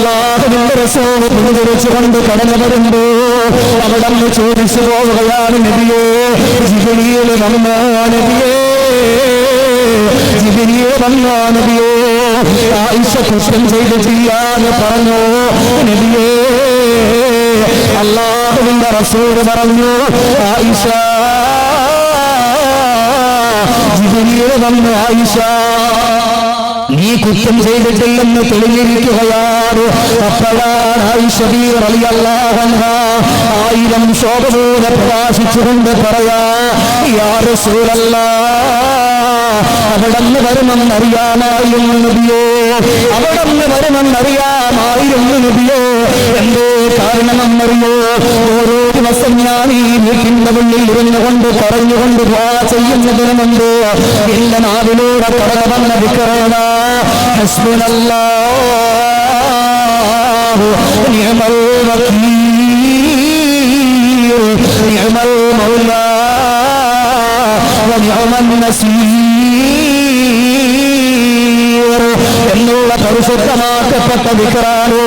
അല്ലാഹുവിന്റെ റസൂൽ പിന്തുടച്ചുകൊണ്ട് കടന്നു വരുമ്പോ അവിടന്ന് ചോദിച്ചു പോവുകയാണ് നബിയേ ജിബ്രീൽ വന്നാ നബിയേ ജിബ്രീൽ വന്നാ നബിയേ ആയിഷ കുറ്റം ചെയ്തിട്ടില്ലാന്ന് പറഞ്ഞു നബിയേ അല്ലാഹുവിന്റെ റസൂൽ പറഞ്ഞു ആയിഷ ജിബ്രീൽ വന്നു ആയിഷ നീ കുറ്റം ചെയ്തിട്ടില്ലെന്ന് തെളിഞ്ഞിരിക്കുകയാണ് അപ്പോഴാണ് ആയിഷ റളിയല്ലാഹു അൻഹാ 1000 ശോഭ പോലെ പ്രകാശിച്ചുകൊണ്ട് പറയാ യാ റസൂലല്ലാഹ് അവിടന്ന് വരുമെന്നറിയാമായിരുന്നു നബിയോ അവിടന്ന് വരുമെന്നറിയാമായിരുന്നു നബിയോ എന്തോ കാരണമെന്നറിയോ ഓരോ ദിവസം ഞാൻ ഈ വീട്ടിന്റെ ഉള്ളിൽ ഇരുന്നുകൊണ്ട് പറഞ്ഞുകൊണ്ട് ദുആ ചെയ്യുന്നതിന് മുമ്പ് എന്റെ നാവിലൂടെ കടന്നു വന്ന വിക്രമ ഹസ്ബുനല്ലാഹു നിഅമൽ വകീൽ നിഅമൽ മൗലാ വ നിഅമൻ നസീർ എന്നുള്ള പരിശുദ്ധമാക്കപ്പെട്ട ദിക്റാണോ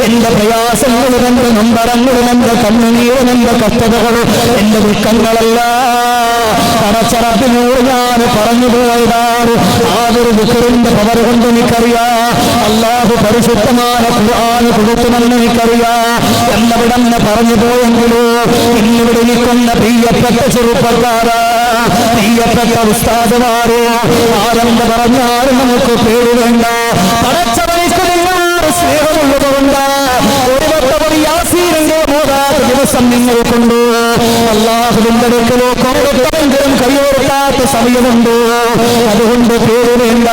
എന്റെ പ്രയാസങ്ങളും എന്റെ നൊമ്പരങ്ങളും എന്റെ കണ്ണുനീരും എന്റെ കഷ്ടതകളും എന്റെ ദുഃഖങ്ങളല്ല പടച്ചറപ്പിനോട് ഞാൻ പറഞ്ഞു പോയതാണ് ആ ഒരു ദിക്റിന്റെ പവർ കൊണ്ട് എനിക്കറിയാം അല്ലാഹു പരിശുദ്ധമായ ഖുർആൻ കൊടുക്കുമെന്ന് എനിക്കറിയാം എന്നവിടന്ന് പറഞ്ഞു പോയെങ്കിലോ ഇന്നിവിടെ നിൽക്കുന്ന പ്രിയപ്പെട്ട ചെറുപ്പക്കാരാ പ്രിയപ്പെട്ട ഉസ്താദുമാരോ ആരെന്ന് പറഞ്ഞാലും നമുക്ക് പേര് വേണ്ട പടച്ചവനിക്ക് നിങ്ങളോട് സ്നേഹമുള്ളതുകൊണ്ട് ഒരു വട്ടം യാസീനെങ്കിലും പോകാത്ത ദിവസം നിങ്ങൾക്കുണ്ട് അല്ലാഹുവിന്റെ അടുക്കലോ കൊടുത്തെങ്കിലും കൈയോർക്കാത്ത സമയമുണ്ട് അതുകൊണ്ട് പേര് വേണ്ട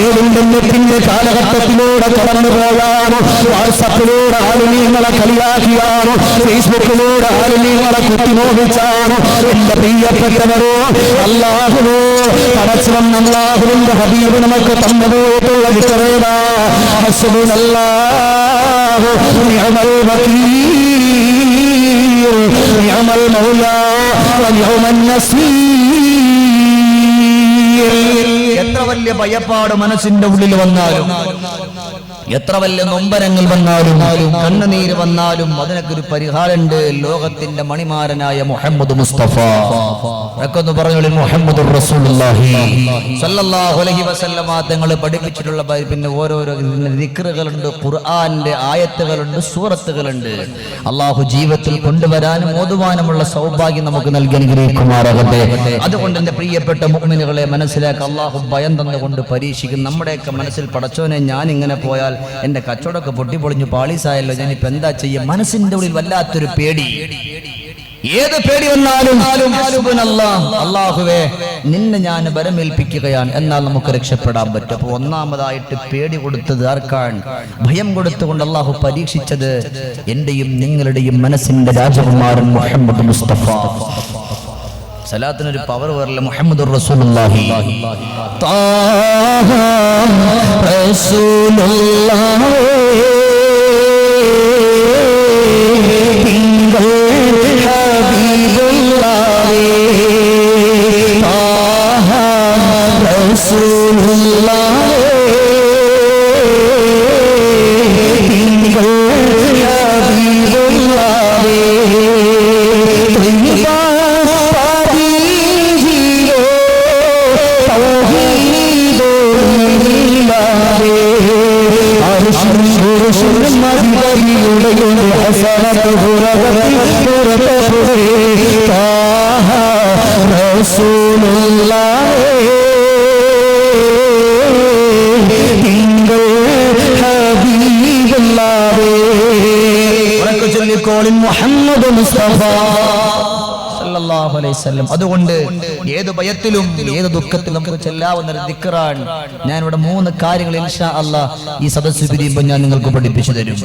ഏതിന്റെ നെറ്റിന്റെ കാലഘട്ടത്തിലൂടെ കടന്നു പോയാണോ വാട്സപ്പിലൂടെ ആളുകളെ കളിയാക്കിയാണോ ഫേസ്ബുക്കിലൂടെ ആളുകളെ കുത്തിമോഹിച്ചാണോ എന്റെ പ്രിയപ്പെട്ടവരോ അല്ലാഹുവോ പടച്ചവൻ അല്ലാഹുവിന്റെ ഹബീബ് നമുക്ക് തന്നുപോയിട്ടുള്ള ദിക്റേതാ ഹസ്ബുനല്ലാഹു നിഅമൽ വകീൽ നിഅമൽ മൗലാ വ നിഅമൻ നസീർ എത്ര വലിയ ഭയപ്പാട് മനസ്സിന്റെ ഉള്ളിൽ വന്നാലും എത്ര വലിയ നൊമ്പരങ്ങൾ വന്നാലും കണ്ണുനീര് വന്നാലും അതിനൊക്കെ ഒരു പരിഹാരമുണ്ട് ലോകത്തിന്റെ മണിമാരനായ മുഹമ്മദ് മുസ്തഫ എന്ന് പറഞ്ഞോളി മുഹമ്മദ് റസൂലുള്ളാഹി സ്വല്ലല്ലാഹു അലൈഹി വസല്ലമ തങ്ങൾ പഠിപ്പിച്ചിട്ടുള്ള പിന്നെ ഓരോരോ ദിക്റുകളുണ്ട് ഖുർആന്റെ ആയത്തുകളുണ്ട് സൂറത്തുകളുണ്ട് അല്ലാഹു ജീവിതത്തിൽ കൊണ്ടുവരാനും ഓതുവാനുമുള്ള സൗഭാഗ്യം നമുക്ക് നൽകി അനുഗ്രഹിക്കുമാറാകട്ടെ അതുകൊണ്ട് എന്റെ പ്രിയപ്പെട്ട മുഅ്മിനുകളെ മനസ്സിലാക്കി അല്ലാഹു ഭയം തന്നുകൊണ്ട് പരീക്ഷിക്കും നമ്മുടെയൊക്കെ മനസ്സിൽ പടച്ചോനെ ഞാൻ ഇങ്ങനെ പോയാൽ എന്റെ കച്ചവടമൊക്കെ പൊട്ടിപ്പൊളിഞ്ഞു പാളീസായല്ലോ ഞാനിപ്പോ എന്താ ചെയ്യ മനസ്സിന്റെ ഉള്ളിൽ വല്ലാത്തൊരു പേടി ഏത് പേടി വന്നാലും അല്ലാഹുവേ നിന്നെ ഞാൻ ബലമേൽപ്പിക്കുകയാണ് എന്നാൽ നമുക്ക് രക്ഷപ്പെടാൻ പറ്റും അപ്പൊ ഒന്നാമതായിട്ട് പേടി കൊടുത്തത് ആർക്കാണ് ഭയം കൊടുത്തുകൊണ്ട് അല്ലാഹു പരീക്ഷിച്ചത് എന്റെയും നിങ്ങളുടെയും മനസ്സിന്റെ രാജകുമാരൻ മുഹമ്മദ് മുസ്തഫ സലാത്തിനൊരു പവർ വരല്ല മുഹമ്മദുർ റസൂലുള്ളാഹി താഹ റസൂലുള്ളാഹി തിങ്കൾ ഹബീബുള്ളാഹി താഹ റസൂലുള്ളാഹി തിങ്കൾ ഹബീബുള്ളാഹി മുഹമ്മദ് മുസ്തഫ സല്ലല്ലാഹു അലൈഹി വസല്ലം അതുകൊണ്ട് ഏത് ഭയത്തിലും ഏത് ദുഃഖത്തിലും നമുക്ക് ചെല്ലാവുന്ന ഒരു ദിക്റാണ് ഞാൻ ഇവിടെ 3 കാര്യങ്ങൾ ഇൻഷാ അല്ലാഹ് ഈ സദസ്സ് പിരിയുമ്പോൾ ഞാൻ നിങ്ങൾക്ക് പഠിപ്പിച്ചു തരും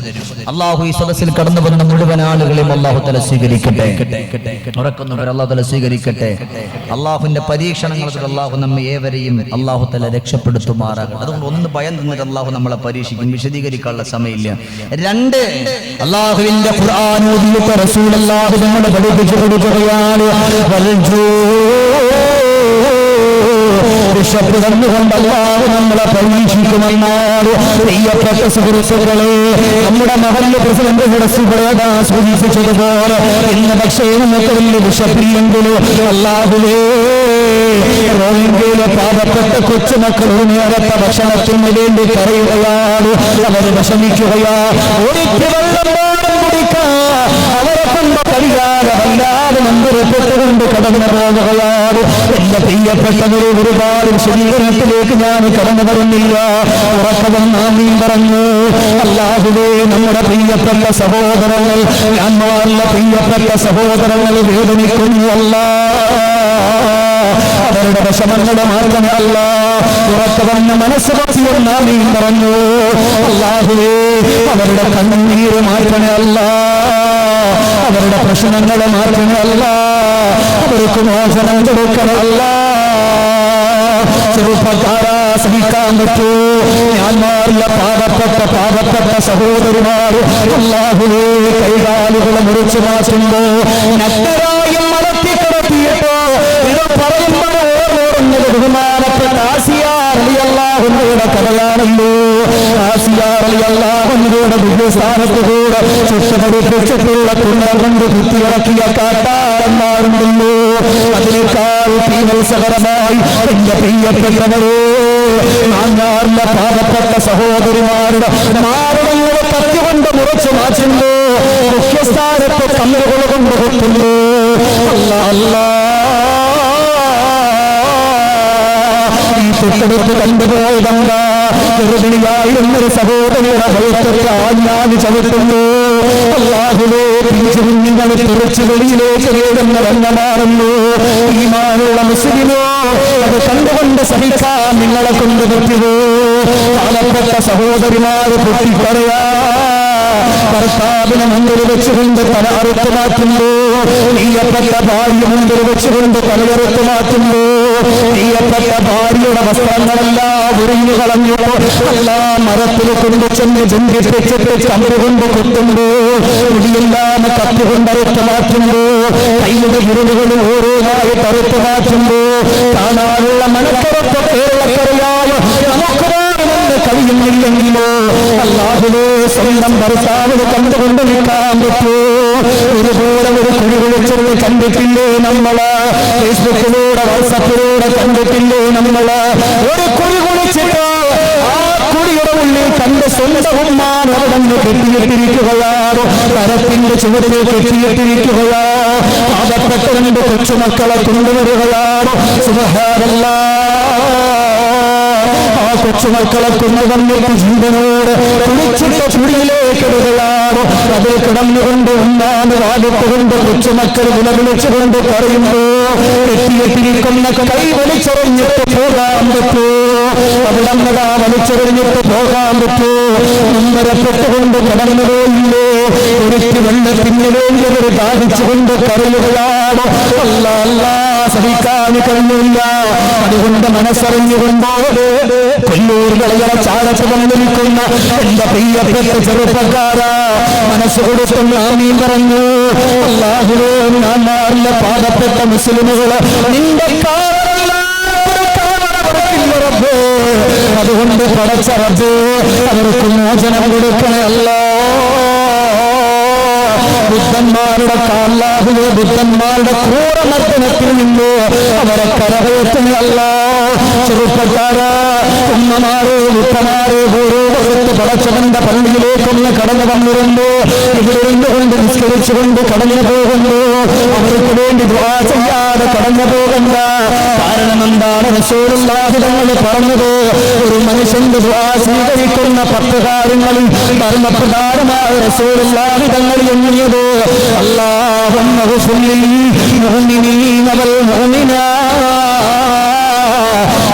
അല്ലാഹു ഈ സദസ്സിൽ കടന്നു വന്ന മുഴുവൻ ആളുകളെയും അല്ലാഹു തആല സ്വീകരിക്കട്ടെ ഉറക്കുന്നവർ അല്ലാഹു തആല സ്വീകരിക്കട്ടെ അല്ലാഹുവിന്റെ പരീക്ഷണങ്ങളിൽ അല്ലാഹു നമ്മെ ഏവരെയും അല്ലാഹു തആല രക്ഷപ്പെടുത്തുമാറാകട്ടെ അതുകൊണ്ട് ഒന്ന് ഭയം തന്നിട്ട് അല്ലാഹു നമ്മളെ പരീക്ഷിക്കും വിശദീകരിക്കാനുള്ള സമയമില്ല 2 അല്ലാഹുവിന്റെ ഖുർആൻ ഓതിയ റസൂലുള്ളാഹി നമ്മളെ പഠിപ്പിച്ചു കൊടുക്കുകയാണ് വിശപ്പ് തന്നുകൊണ്ട് അല്ലാഹു നമ്മളെ പരീക്ഷിക്കുമെന്നാണ്. പ്രിയപ്പെട്ട സുഹൃത്തുക്കളെ, നമ്മുടെ മഹല്ല് പ്രസിഡന്റ് ഹുറസുകളേതാ സൂചിപ്പിച്ചതുപോലെ ഇന്ന് പക്ഷേ നമുക്ക് വലിയ വിശപ്പില്ലെങ്കിലും അല്ലാഹുവേ റോഹിംഗ്യയിലെ പാവപ്പെട്ട കൊച്ചുമക്കൾ നേരത്തെ ഭക്ഷണത്തിന് വേണ്ടി പറയുകയാണ്. അവർ വിഷമിക്കുകയാ. ഒരിക്കൽ വെള്ളം കുടിക്കാൻ അവരെ കൊണ്ട് കഴിയാതെ വല്ലാതെ നമ്പരപ്പെട്ടുകൊണ്ട് കടന്നു പോകുകയാണ്. എന്റെ പ്രിയപ്പെട്ടവരെ, ഒരുപാട് വിശദീകരണത്തിലേക്ക് ഞാൻ കടന്നു വരുന്നില്ല. ഉറക്കവും ആമീൻ പറഞ്ഞു. അല്ലാഹുവേ, നമ്മുടെ പ്രിയപ്പെട്ട സഹോദരങ്ങൾ, ഞാൻമാരുടെ പ്രിയപ്പെട്ട സഹോദരങ്ങൾ വേദനിക്കുന്നു അല്ലാ. അവരുടെ വിഷമങ്ങളുടെ മാർഗമല്ല. ഉറക്കവന്ന മനസ്സും ആമീൻ പറഞ്ഞു. അല്ലാഹുവേ, അവരുടെ കണ്ണുനീര് മാറ്റണേ അല്ല, അവരുടെ പ്രശ്നങ്ങളെ മാറ്റണേ അല്ല, അവർക്ക് മോചനം കൊടുക്കണമല്ല. ചെറുപ്പക്കാരാ, സഹിക്കാൻ പറ്റൂ. ഞാൻമാരില്ല പാവപ്പെട്ട സഹോദരിമാർ അല്ലാഹുവേ കൈകാലുകളെ മുറിച്ചു മാറ്റുമ്പോ നഗ്നരായും മലത്തി കിടത്തിയിട്ടോ ഇത് പറയുമ്പോൾ ബഹുമാനപ്പെട്ട ആസിയ റളിയല്ലാഹുവിന്റെ കഥയാണല്ലോ. ആസിയ റളിയല്ലാഹുവിന്റെ ദിവ്യസ്ഥാനത്ത് കൂടെ ചുറ്റുപടിപ്പിച്ചിട്ടുള്ള കുണ്ടം കൊണ്ട് കുത്തിയിറക്കിയ കാട്ടാളന്മാരുണ്ടല്ലോ. അതിനേക്കാൾ തീവത്സകരമായി എന്റെ പ്രിയപ്പെട്ടവരെ, നാഞ്ഞാറില്ല പാവപ്പെട്ട സഹോദരിമാരുടെ മാറുകളെ കത്തികൊണ്ട് മുറിച്ചു മാറ്റുന്നു. മുഖ്യസ്ഥാനത്ത് കല്ലുകൾ കൊണ്ട് കുത്തുന്നു. അല്ലാ അല്ലാ, ഈ തൊട്ടടുത്ത് കണ്ടുപോയതല്ല, ഗർഭിണിയായിരുന്നൊരു സഹോദരിയുടെ ഭയത്തിൽ ഞാൻ ചവിട്ടുന്നു. അല്ലാഹുവേ, കുഞ്ഞുങ്ങൾ തെറിച്ച് വെളിയിലേക്ക് വീഴുന്ന രംഗമാണെന്നു. ഈമാനുള്ള മുസ്ലിമോ, അത് കണ്ടുകൊണ്ട് സഹിക്കാൻ നിങ്ങളെ കൊണ്ട് പറ്റുമോ? പാവപ്പെട്ട സഹോദരിമാര് പൊട്ടിപ്പറയാ. ഭർത്താവിനെ മുമ്പിൽ വെച്ചുകൊണ്ട് തല അറുത്തു മാറ്റുമ്പോ, പ്രിയപ്പെട്ട ഭാര്യ മുമ്പിൽ വെച്ചുകൊണ്ട് തലയറുത്തു മാറ്റുമ്പോ, പ്രിയപ്പെട്ട ഭാര്യയുടെ വസ്ത്രങ്ങളെല്ലാം ഉറിഞ്ഞു കളഞ്ഞു. എല്ലാം മരത്തിൽ കൊണ്ടു ചെന്ന് ബന്ധിപ്പിച്ചിട്ട് കമ്പുകൊണ്ട് കുത്തുമ്പോ, മുടിയെല്ലാം കത്തുകൊണ്ട് അറുത്തു മാറ്റുമ്പോ, കൈയുടെ വിരലുകൾ ഓരോന്നായി തറുത്തു മാറ്റുമ്പോ, കാണാനുള്ള മനക്കറത്ത് കേരളക്കരയായ നമുക്ക് കഴിയുന്നില്ലെങ്കിലോ അല്ലാഹുവേ, സ്വന്തം ഭർത്താവിന് കണ്ടുകൊണ്ട് നിൽക്കാൻ പറ്റൂ? ഒരുപോലെ ഒരു കുഴി വിളിച്ചത് കണ്ടിട്ടില്ലേ നമ്മള്? ഫേസ്ബുക്കിലൂടെ വാട്സപ്പിലൂടെ കണ്ടിട്ടില്ലേ നമ്മള്? ഒരു കുഴി കുളിച്ചിട്ട് ആ കുഴിയുടെ ഉള്ളിൽ കണ്ട് സ്വന്തം ഉമ്മാൻ അവിടെ നിന്ന് കെട്ടിയിട്ടിരിക്കുകയാണ്, മരത്തിന്റെ ചുവടിൽ കെട്ടിയിട്ടിരിക്കുകയാ. പാവപ്പെട്ട രണ്ട് കൊച്ചുമക്കളെ കൊണ്ടുവരികയാണ്. സുബ്ഹാനല്ലാഹ്, ആ കൊച്ചുമക്കളെ കൊണ്ടുവന്നിട്ട് ജീവനോട് കുളിച്ചിട്ട് ചുടിയിലേക്ക് ഇടുകയാണ്. അതിൽ കിടന്നുകൊണ്ട് ഉമ്മാന് വാദിട്ടുകൊണ്ട് കൊച്ചുമക്കൾ വിലവിളിച്ചുകൊണ്ട് പറയുമ്പോ, കെട്ടിയിട്ടിരിക്കുന്ന കൈ വലിച്ചെറിഞ്ഞിട്ട് പോകാൻ പറ്റൂ? അവിടന്നതാ വലിച്ചെറിഞ്ഞിട്ട് പോകാൻ പറ്റൂ? മുമ്പരപ്പെട്ടുകൊണ്ട് കടന്നുപോയില്ലേ? ഒരിക്കൽ വെള്ളത്തിന് വേണ്ടി അവർ ദാഹിച്ചുകൊണ്ട് കരയുകയാണ്. അല്ലാ അല്ലാ, സഹിക്കാൻ കഴിയില്ല. അതുകൊണ്ട് മനസ്സറിഞ്ഞുകൊണ്ടോ കൊല്ലൂർ കളകള ചാടച്ച് വന്നിരിക്കുന്ന എന്റെ പ്രിയപ്പെട്ട ചെറുപ്പക്കാരാ, മനസ്സ് കൊടുത്തുള്ള ആമീൻ പറഞ്ഞു. അല്ലാഹുവേ, നാമാറിലെ പാവപ്പെട്ട മുസ്ലിമുകള് നിന്റെ റബ്ബേ, അതുകൊണ്ട് പടച്ച റബ്ബേ, അവർക്ക് മോചനം കൊടുക്കണേ അല്ലാ. ബുദ്ധന്മാരുടെ അല്ലാഹുവേ, ബുദ്ധന്മാരുടെ ക്രൂരമർദ്ദനത്തിൽ നിന്ന് അവരെ കരകയറ്റുന്നല്ല. ചെറുപ്പക്കാരാ, ഉമ്മമാരെ ഉപ്പമാരെ ഓരോ വകുത്ത് പടച്ചവന്റെ പള്ളിയിലേക്കൊന്ന് കടന്നു വന്നിരുന്നു. ഇവിടെ ഇരുന്നുകൊണ്ട് നിസ്കരിച്ചുകൊണ്ട് കടന്നു പോകുന്നു. അവർക്ക് വേണ്ടി ദുആ ചെയ്യാതെ കടന്നു പോകണ്ട. കാരണം എന്താണ്? റസൂലുള്ളാഹി തങ്ങൾ പറഞ്ഞത്, ഒരു മനുഷ്യന്റെ ദുആ സ്വീകരിക്കുന്ന 10 കാര്യങ്ങളിൽ പരമപ്രധാനമായ റസൂലുള്ളാഹി തങ്ങൾ എണ്ണിയത് അല്ലാഹുമ്മ ഗ്ഫിർലിൽ മുഅ്മിനീന വൽ മുഅ്മിനാത്ത്,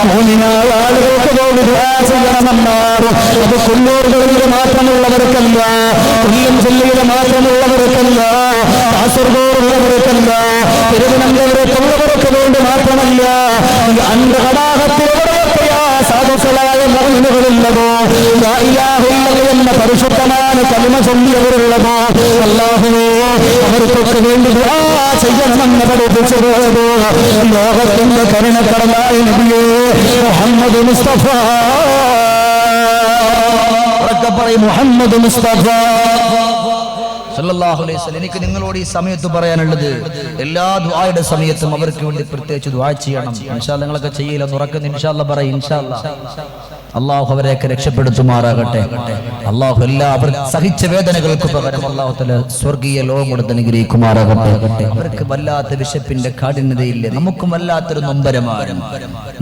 മുഅ്മിനായ ആളുകൾക്ക് വേണ്ടി ദുആ ചെയ്യണമെന്നാണ്. അത് കൊല്ലൂറുകളിൽ മാത്രമുള്ളവർക്കല്ല, കൊല്ലം ജില്ലയിൽ മാത്രമുള്ളവർക്കല്ല, കാസർഗോഡുള്ളവർക്കല്ല, തിരുവനന്തപുരത്തുള്ളവർക്ക് വേണ്ടി മാത്രമല്ല. അന്ധകടാഹത്തിലൂടെയൊക്കെയാ സാധുക്കളായ മുഅ്മിനുകളുള്ളതോ, ലാ ഇലാഹ ഇല്ലല്ലാഹ് എന്ന പരിശുദ്ധമായ കലിമ ചൊല്ലിയവരുള്ളതോ, അല്ലാഹുവേ, അവർക്കൊക്കെ വേണ്ടി ദുആ ചെയ്യണമെന്ന് പഠിപ്പിച്ചു പോയത് ലോകത്തിന്റെ കരുണക്കടലായ നബിയേ മുഹമ്മദ് മുസ്തഫ. പറയും മുഹമ്മദ് മുസ്തഫ സല്ലല്ലാഹു അലൈഹി വസല്ലം. എനിക്ക് നിങ്ങളോട് ഈ സമയത്ത് പറയാനുള്ളത്, എല്ലാ ദുആയുടെ സമയത്തും അവർക്ക് വേണ്ടി പ്രത്യേകിച്ച് ദുആ ചെയ്യണം. ഇൻഷാ അല്ലാഹ് നിങ്ങളൊക്കെ ചെയ്യില്ല തുറക്കുന്ന ഇൻഷാ അല്ലാഹ് പറയും. ഇൻഷാ അല്ലാഹ് അള്ളാഹു അവരെയൊക്കെ രക്ഷപ്പെടുത്തുമാറാകട്ടെ. അള്ളാഹു അവർ സഹിച്ച വേദനകൾക്ക് പകരം അള്ളാഹു തആല സ്വർഗീയ ലോകം കൊടുത്ത് അനുഗ്രഹിക്കുമാറാകട്ടെ. അവർക്ക് വല്ലാത്ത വിശപ്പിന്റെ കാഠിന്യതയില്ലേ, നമുക്കും വല്ലാത്തൊരു നൊമ്പരമാണ്.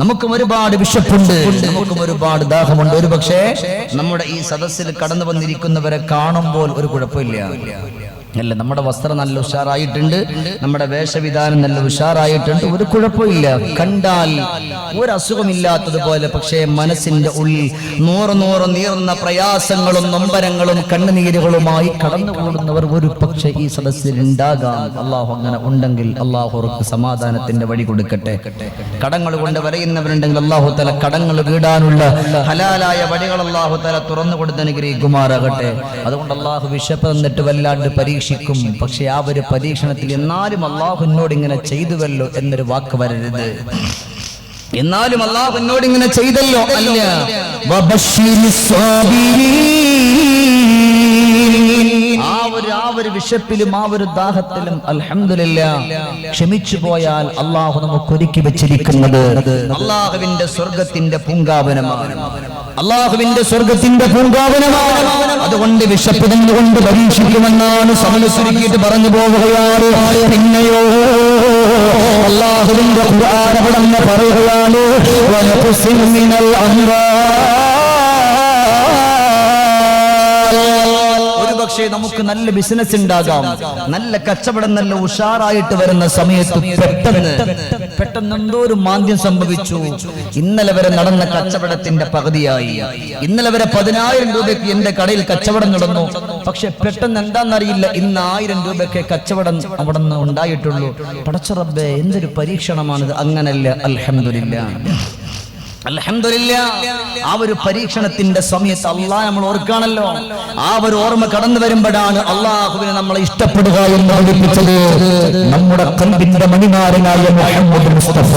നമുക്കും ഒരുപാട് വിശപ്പുണ്ട്, നമുക്കും ഒരുപാട് ദാഹമുണ്ട്. ഒരു പക്ഷേ നമ്മുടെ ഈ സദസ്സിൽ കടന്നു വന്നിരിക്കുന്നവരെ കാണുമ്പോൾ ഒരു കുഴപ്പമില്ല അല്ല, നമ്മുടെ വസ്ത്രം നല്ല ഉഷാറായിട്ടുണ്ട്, നമ്മുടെ വേഷവിധാനം നല്ല ഉഷാറായിട്ടുണ്ട്, ഒരു കുഴപ്പമില്ല. കണ്ടാൽ ഒരു അസുഖമില്ലാത്തതുപോലെ. പക്ഷേ മനസ്സിന്റെ ഉള്ളിൽ നൂറ് നീറുന്ന പ്രയാസങ്ങളും നൊമ്പരങ്ങളും കണ്ണുനീരുകളുമായി കടന്നുകൂടുന്നവർ ഒരു പക്ഷേ ഈ സദസ്സിൽ ഉണ്ടാകാം. അള്ളാഹു അങ്ങനെ ഉണ്ടെങ്കിൽ അള്ളാഹു അവർക്ക് സമാധാനത്തിന്റെ വഴി കൊടുക്കട്ടെ. കടങ്ങൾ കൊണ്ട് വലയുന്നവരുണ്ടെങ്കിൽ അള്ളാഹു തആല കടങ്ങൾ വീടാനുള്ള ഹലാലായ വഴികൾ അള്ളാഹു തആല തുറന്നു കൊടുത്ത് അനുഗ്രഹിക്കുമാറാകട്ടെ. അതുകൊണ്ട് അള്ളാഹു വിശപ്പ് തന്നിട്ട് വല്ലാണ്ട് പരീക്ഷിക്കും. പക്ഷെ ആ ഒരു പരീക്ഷണത്തിൽ എന്നാലും അള്ളാഹു എന്നോട് ഇങ്ങനെ ചെയ്തുവല്ലോ എന്നൊരു വാക്ക് വരരുത്. എന്നാലും അള്ളാഹു എന്നോട് ഇങ്ങനെ ചെയ്തല്ലോ അല്ല. ആ ഒരു വിശപ്പിലും ആ ഒരു ദാഹത്തിലും അൽഹംദുലില്ലാഹ് ക്ഷമിച്ചു പോയാൽ അള്ളാഹു നമുക്ക് ഒരുക്കി വെച്ചിരിക്കുന്നത് അള്ളാഹുവിന്റെ സ്വർഗത്തിന്റെ പൂങ്കാവനമാണ്. അള്ളാഹുവിന്റെ സ്വർഗത്തിന്റെ പൂങ്കാവനമാണ്. അതുകൊണ്ട് വിശപ്പ് നിന്നുകൊണ്ട് പരീക്ഷിക്കുമെന്നാണ് സമയം ചുരുക്കിയിട്ട് പറഞ്ഞു പോവുകയാണ്. പിന്നെയോ അള്ളാഹുവിന്റെ ഖുർആൻ അവിടെ പറയുകയാണ്, വനഖ്സിൻ മിനൽ പക്ഷേ നമുക്ക് നല്ല ബിസിനസ് ഉണ്ടാകാം, നല്ല കച്ചവടം നല്ല ഉഷാറായിട്ട് വരുന്ന സമയത്ത് പെട്ടെന്ന് എന്തോ ഒരു മാന്ദ്യം സംഭവിച്ചു. ഇന്നലെ വരെ നടന്ന കച്ചവടത്തിന്റെ പകുതിയായി. ഇന്നലെ വരെ 10,000 രൂപയ്ക്ക് എന്റെ കടയിൽ കച്ചവടം നടന്നു. പക്ഷെ പെട്ടെന്ന് എന്താണെന്നറിയില്ല, ഇന്ന് 1000 രൂപയ്ക്ക് കച്ചവടം അവിടെ നിന്ന് ഉണ്ടായിട്ടുള്ളൂ. പടച്ച റബ്ബേ, എന്തൊരു പരീക്ഷണമാണിത്. അങ്ങനല്ല, അൽഹംദുലില്ലാഹ് അൽഹംദുലില്ലാഹ്. ആ ഒരു പരീക്ഷണത്തിന്റെ സമയത്ത് അള്ളാഹ് നമ്മൾ ഓർക്കാണല്ലോ. ആ ഒരു ഓർമ്മ കടന്നു വരുമ്പോഴാണ് അള്ളാഹുവിനെ നമ്മളെ ഇഷ്ടപ്പെടുക എന്ന് പഠിപ്പിച്ചത് നമ്മുടെ ഖൽബിന്റെ മണിമാരനായ മുഹമ്മദ് മുസ്തഫ.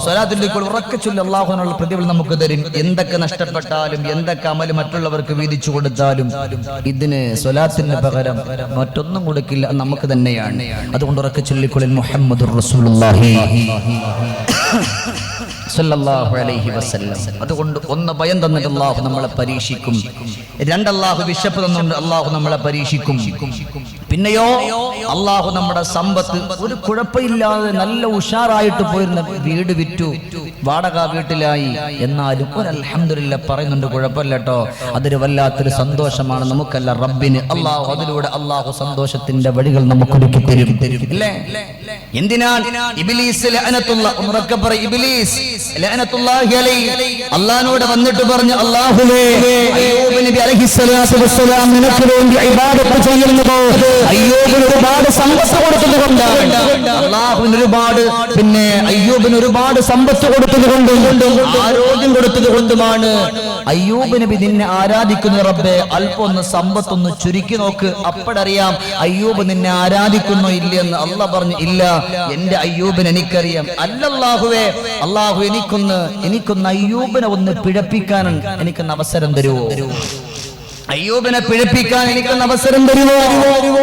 സ്വലാത്തിന്റെ ഉറക്കെ ചൊല്ലി അള്ളാഹുവിനുള്ള പ്രതിഫലം നമുക്ക് തരും. എന്തൊക്കെ നഷ്ടപ്പെട്ടാലും എന്തൊക്കെ അമൽ മറ്റുള്ളവർക്ക് വീതിച്ചു കൊടുത്താലും ഇതിന് സ്വലാത്തിന് പകരം മറ്റൊന്നും കൊടുക്കില്ല, നമുക്ക് തന്നെയാണ്. അതുകൊണ്ട് ഉറക്കെ ചൊല്ലിക്കൊള്ളിൽ മുഹമ്മദുർ റസൂലുള്ളാഹി സല്ലല്ലാഹു അലൈഹി വസല്ലം. അതുകൊണ്ട് ഒന്ന് ഭയം തന്നിട്ട് അല്ലാഹു നമ്മളെ പരീക്ഷിക്കും. രണ്ട് അല്ലാഹു വിശപ്പ് തന്നുകൊണ്ട് അല്ലാഹു നമ്മളെ പരീക്ഷിക്കും. പിന്നെയോ അല്ലാഹു നമ്മുടെ സമ്പത്ത് ഒരു കുഴപ്പമില്ലാതെ നല്ല ഉഷാറായിട്ട് പോയിരുന്ന വീട് വിറ്റു, വാടക വീട്ടിലായി. എന്നാലും ഒരു അൽഹംദുലില്ലാഹ് പറയുന്നുണ്ട്, കുഴപ്പമില്ല കേട്ടോ. അതൊരു വല്ലാത്തൊരു സന്തോഷമാണ് നമുക്കല്ല, റബ്ബിന്. അല്ലാഹു അതിലൂടെ അല്ലാഹു സന്തോഷത്തിന്റെ വഴികൾ നമുക്ക് ഒരുക്കി തരും. ഇല്ലേ? എന്തിനാണ് ഇബ്ലീസ് ലഅനത്തുല്ലാഹ്, ഉറക്കെ പറ, ഇബ്ലീസ് ലഅനത്തുല്ലാഹി അലൈഹി അല്ലാഹുവോട് വന്നിട്ട് പറഞ്ഞു, അല്ലാഹുവേ അയ്യൂബ് നബി അലൈഹിസ്സലാത്തു വസ്സലാം നിനക്ക് വേണ്ടി ഇബാദത്ത് ചെയ്യുന്നതോ അയ്യൂബിന് ഒരുപാട് സമ്പത്ത് കൊടുത്തതുകൊണ്ടാണ്. അല്ലാഹുവിന് ഒരുപാട് അയ്യൂബിന് ഒരുപാട് സമ്പത്ത് കൊടുത്തതുകൊണ്ടും ആരോഗ്യം കൊടുത്തതുകൊണ്ടുമാണ് അയ്യൂബ് നബി നിന്നെ ആരാധിക്കുന്നു. റബ്ബേ, അല്പം ഒന്ന് സമ്പത്തൊന്ന് ചുരുക്കി നോക്ക്, അപ്പോഴറിയാം അയ്യൂബ് നിന്നെ ആരാധിക്കുന്നോ ഇല്ലെന്ന്. അല്ലാഹ് പറഞ്ഞു, ഇല്ല, എന്റെ അയ്യൂബിന് എനിക്കറിയാം. അല്ലല്ലാഹുവേ, അല്ലാഹു എനിക്കൊന്ന് അയ്യൂബിനെ ഒന്ന് പിഴപ്പിക്കാൻ എനിക്കൊന്ന് അവസരം തരുമോ? അയ്യൂബിനെ പിഴപ്പിക്കാൻ എനിക്കൊന്ന് അവസരം തരുമോ?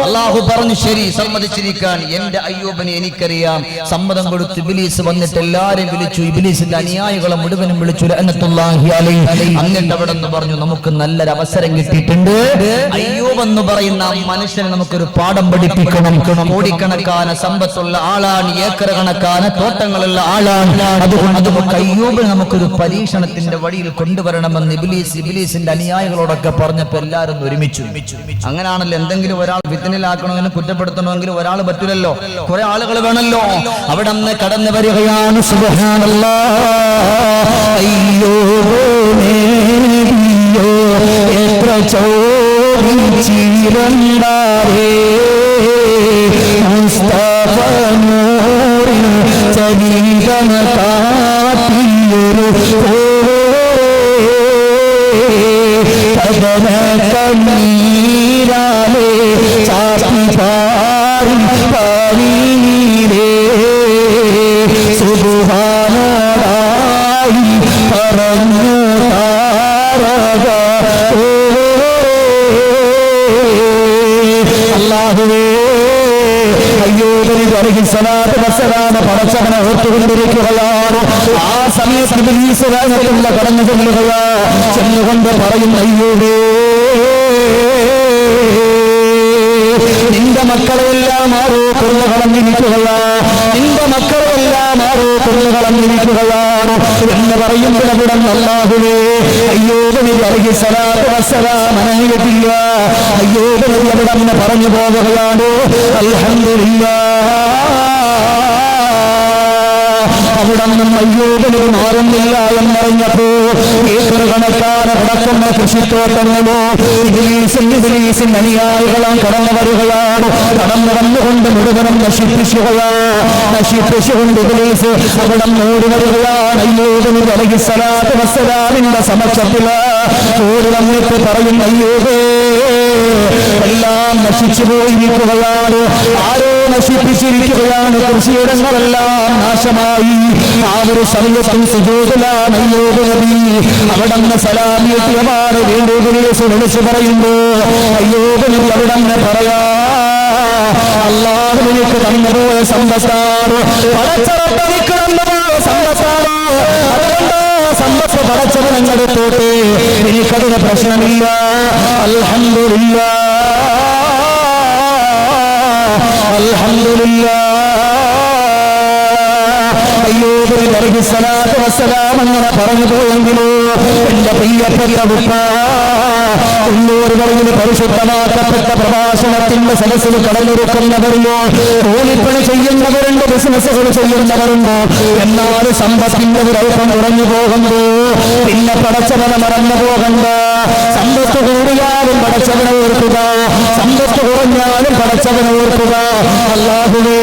അല്ലാഹു പറഞ്ഞു, ശരി, സമ്മതിച്ചിരിക്കാൻ. എന്റെ അയ്യൂബിനെ എനിക്കറിയാം. സമ്മതം കൊടുത്ത് ഇബ്ലീസ് വന്നിട്ട് എല്ലാരെയും വിളിച്ചു, ഇബ്ലീസിന്റെ അനുയായികളെ മുഴുവനും വിളിച്ചു, ലഅനത്തുല്ലാഹി അലൈഹി. എന്നിട്ട് അവിടെ നിന്ന് പറഞ്ഞു, നമുക്ക് നല്ലൊരു അവസരം കിട്ടിയിട്ടുണ്ട്. അയ്യൂബ് എന്ന് പറയുന്ന മനുഷ്യനെ നമുക്കൊരു പാഠം പഠിപ്പിക്കണം. കോടിക്കണക്കാന സമ്പത്തുള്ള ആളാണ്, ഏക്കർ കണക്കാന തോട്ടങ്ങളുള്ള ആളാണ്. അതുകൊണ്ട് നമുക്ക് അയ്യൂബിനെ നമുക്കൊരു പരീക്ഷണത്തിന്റെ വഴിയിൽ കൊണ്ടുവരണമെന്ന് ഇബ്ലീസിന്റെ അനുയായികളോടൊക്കെ പറഞ്ഞ എല്ലാവരും ഒരുമിച്ചു. അങ്ങനെയാണല്ലോ, എന്തെങ്കിലും ഒരാൾ ഫിത്നയിലാക്കണമെങ്കിലും കുറ്റപ്പെടുത്തണമെങ്കിലും ഒരാൾ പറ്റില്ലല്ലോ, കുറെ ആളുകൾ വേണമല്ലോ. അവിടെ നിന്ന് കടന്നു വരികയാണ്, സുബ്ഹാനല്ലാഹ്, അയ്യൂബേ എത്ര ചോദിച്ചിരണ്ടാരേ മുസ്തഫ നൂറിൽ ചരിതന കാട്ടിയൊരു കണ്ണീരാലേ ചാപ്പി പാറി പാരി അല്ലാഹുവേ അയ്യൂബ് നബി അലൈഹിസ്സലാത്തു വസ്സലാം പടച്ചവനെ ഓർത്തുകൊണ്ടിരിക്കുകയാണ്. ആ സമയത്ത് ഇബ്ലീസ് വേഗത്തിൽ കടന്നു ചെന്നുകൊണ്ട് പറയും, അയ്യൂബേ നിന്റെ മക്കളെല്ലാം ആരോ കൊന്നു കളഞ്ഞിരിക്കുകയാ, നിന്റെ മക്കളെല്ലാം ആരോ കൊന്നു കളഞ്ഞിരിക്കുകയാണ് എന്ന് പറയുമ്പോൾ അവിടെ അല്ലാഹുവേ അയ്യൂബ് നബി അലൈഹിസ്സലാത്തു വസ്സലാം അനങ്ങിയിട്ടില്ല. അയ്യൂബ് നബി അവിടെ അങ്ങനെ പറഞ്ഞു പോവുകയാണ്, അൽഹംദുലില്ലാഹ് അവിടെ നിന്നും അയ്യൂബിന് മാറുന്നില്ല എന്നറിഞ്ഞപ്പോ ഏക്കർ കണക്കാണ് കിടക്കുന്ന കൃഷിത്തോട്ടങ്ങളോ ഇബ്ലീസിന്റെ അനുയായികളാം കടന്നു വരികയാണ്. കടന്നു വന്നുകൊണ്ട് മുഴുവനും നശിപ്പിച്ചുകൊണ്ട് ഇബ്ലീസ് അവിടെ ഓടി വരികയാണ്. അയ്യൂബ് നബി അലൈഹിസ്സലാത്തു വസ്സലാമിന്റെ സമക്ഷത്തില് ഓടി വന്നിട്ട് പറയും, അയ്യൂബേ എല്ലാം നശിച്ചു പോയിരിക്കുകയാണ്, ആരോ നശിപ്പിച്ചിരിക്കുകയാണ്, കൃഷിയിടങ്ങളെല്ലാം നാശമായി. ആ ഒരു സമയത്തും സുജൂദിലാണ് അയ്യൂബ് നബി. അവിടന്ന് സലാമിയെത്തിയപാട് വീണ്ടും ഇബ്ലീസ് വിളിച്ചു പറയുമ്പോ അയ്യൂബ് നബി അവിടന്ന് പറയാ, അല്ലാഹു എനിക്ക് തന്നുപോയ സമ്പത്താണ്, പടച്ചറപ്പനിക്ക് തന്നുപോയ സമ്പത്താണ്, അതുകൊണ്ട് സമ്പത്ത് പടച്ചവനെടുത്തോട്ടെ, എനിക്കതിന് പ്രശ്നമില്ല. അൽഹംദുലില്ലാഹ് അൽഹംദുലില്ലാഹ്. അയ്യൂബ് നബി അലൈഹിസ്സലാത്തു വസ്സലാം അങ്ങനെ പറഞ്ഞു പോയെങ്കിലോ എന്റെ പ്രിയപ്പെട്ട ഉപ്പ ഉള്ളൂരുകളിൽ പരിശുദ്ധമാക്കപ്പെട്ട പ്രഭാഷണത്തിന്റെ സദസ്സിൽ കടലൊരുക്കുന്നവരിലോ കൂലിപ്പണി ചെയ്യുന്നവരുണ്ട്, ബിസിനസ്സുകൾ ചെയ്യുന്നവരുണ്ട്. എന്നാൽ സമ്പത്തിന്റെ ഒരൽപ്പം കുറഞ്ഞു പോകുമ്പോ പിന്നെ പടച്ചവനെ മറന്നു പോകണ്ട. സമ്പത്ത് കൂടിയാലും പടച്ചവനെ ഓർക്കുക, സമ്പത്ത് കുറഞ്ഞാലും പടച്ചവനെ ഓർക്കുക. അല്ലാഹുവേ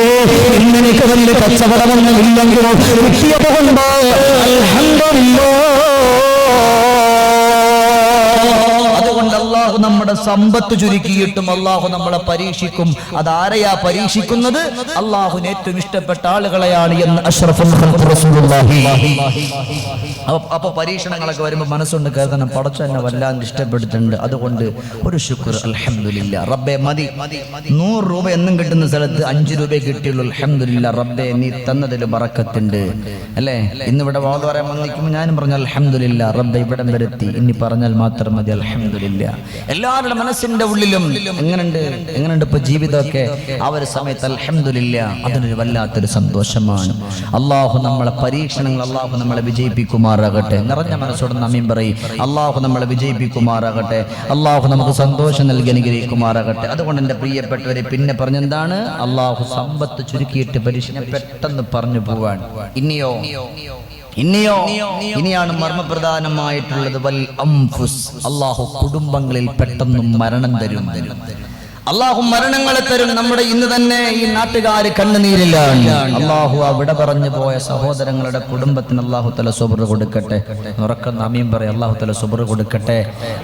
ഇന്നെനിക്ക് വലിയ കച്ചവടമൊന്നും ഇല്ലെങ്കിലും കിട്ടിയത് കൊണ്ട് അൽഹംദുലില്ലാഹ്. അതുകൊണ്ട് അല്ലാഹു നമ്മുടെ സമ്പത്ത് ചുരുക്കിയിട്ടും അല്ലാഹു നമ്മളെ പരീക്ഷിക്കും. അതാരെയാ പരീക്ഷിക്കുന്നത്? അല്ലാഹുവിന് ഏറ്റവും ഇഷ്ടപ്പെട്ട ആളുകളെയാണ് എന്ന് അഷ്റഫുൽ ഖൽഖ് റസൂലുള്ളാഹി. അപ്പൊ പരീക്ഷണങ്ങളൊക്കെ വരുമ്പോൾ മനസ്സുകൊണ്ട് കേൾക്കണം, പടച്ചവൻ എന്നെ വല്ലാണ്ട് ഇഷ്ടപ്പെട്ടിട്ടുണ്ട്, അതുകൊണ്ട് ഒരു ശുക്ർ, അൽഹംദുലില്ലാ. റബ്ബേ മതി, 100 രൂപ എന്നും കിട്ടുന്ന സ്ഥലത്ത് 5 രൂപ കിട്ടിയുള്ളൂ, അൽഹംദുലില്ലാ. റബ്ബേ നീ തന്നതിൽ ബറക്കത്തുണ്ട് അല്ലേ. ഇന്നിവിടെ വാദം പറയാൻ വന്നിരിക്കുമ്പോൾ ഞാനും പറഞ്ഞു അൽഹംദുലില്ലാ, റബ്ബേ ഇവിടം വരുത്തി, ഇനി പറഞ്ഞാൽ മാത്രം മതി, അൽഹംദുലില്ലാ. എല്ലാവരുടെ മനസ്സിന്റെ ഉള്ളിലും എങ്ങനെയുണ്ട് ഇപ്പൊ ജീവിതമൊക്കെ, ആ ഒരു സമയത്ത് അൽഹംദുലില്ലാ, അതിനൊരു വല്ലാത്തൊരു സന്തോഷമാണ്. അല്ലാഹു നമ്മളെ പരീക്ഷണങ്ങൾ അല്ലാഹു നമ്മളെ വിജയിപ്പിക്കുമാറാകട്ടെ. നിറഞ്ഞ മനസ്സോടെ ആമീൻ പറയും. അല്ലാഹു നമ്മളെ വിജയിപ്പിക്കുമാറാകട്ടെ, അല്ലാഹു നമുക്ക് സന്തോഷം നൽകി അനുഗ്രഹിക്കുമാറാകട്ടെ. അതുകൊണ്ട് എൻ്റെ പ്രിയപ്പെട്ടവരെ പിന്നെ പറഞ്ഞെന്താണ്, അല്ലാഹു സമ്പത്ത് ചുരുക്കിയിട്ട് പരീക്ഷണം പെട്ടെന്ന് പറഞ്ഞു പോവാൻ. ഇനിയാണ് മർമ്മപ്രധാനമായിട്ടുള്ളത്, വൽ അംഫുസ്. അല്ലാഹു കുടുംബങ്ങളിൽ പെട്ടെന്ന് മരണം തരും. അല്ലാഹു മരണങ്ങളെ തരും. നമ്മുടെ ഇന്ന് തന്നെ ഈ നാട്ടുകാര് കണ്ണുനീരിലാണ്. അല്ലാഹു അവിടെ പറഞ്ഞു പോയ സഹോദരങ്ങളുടെ കുടുംബത്തിന് അല്ലാഹു തആല സബ്ർ കൊടുക്കട്ടെ. ഉറക്കം ആമീൻ പറയും. അല്ലാഹു തആല സബ്ർ കൊടുക്കട്ടെ,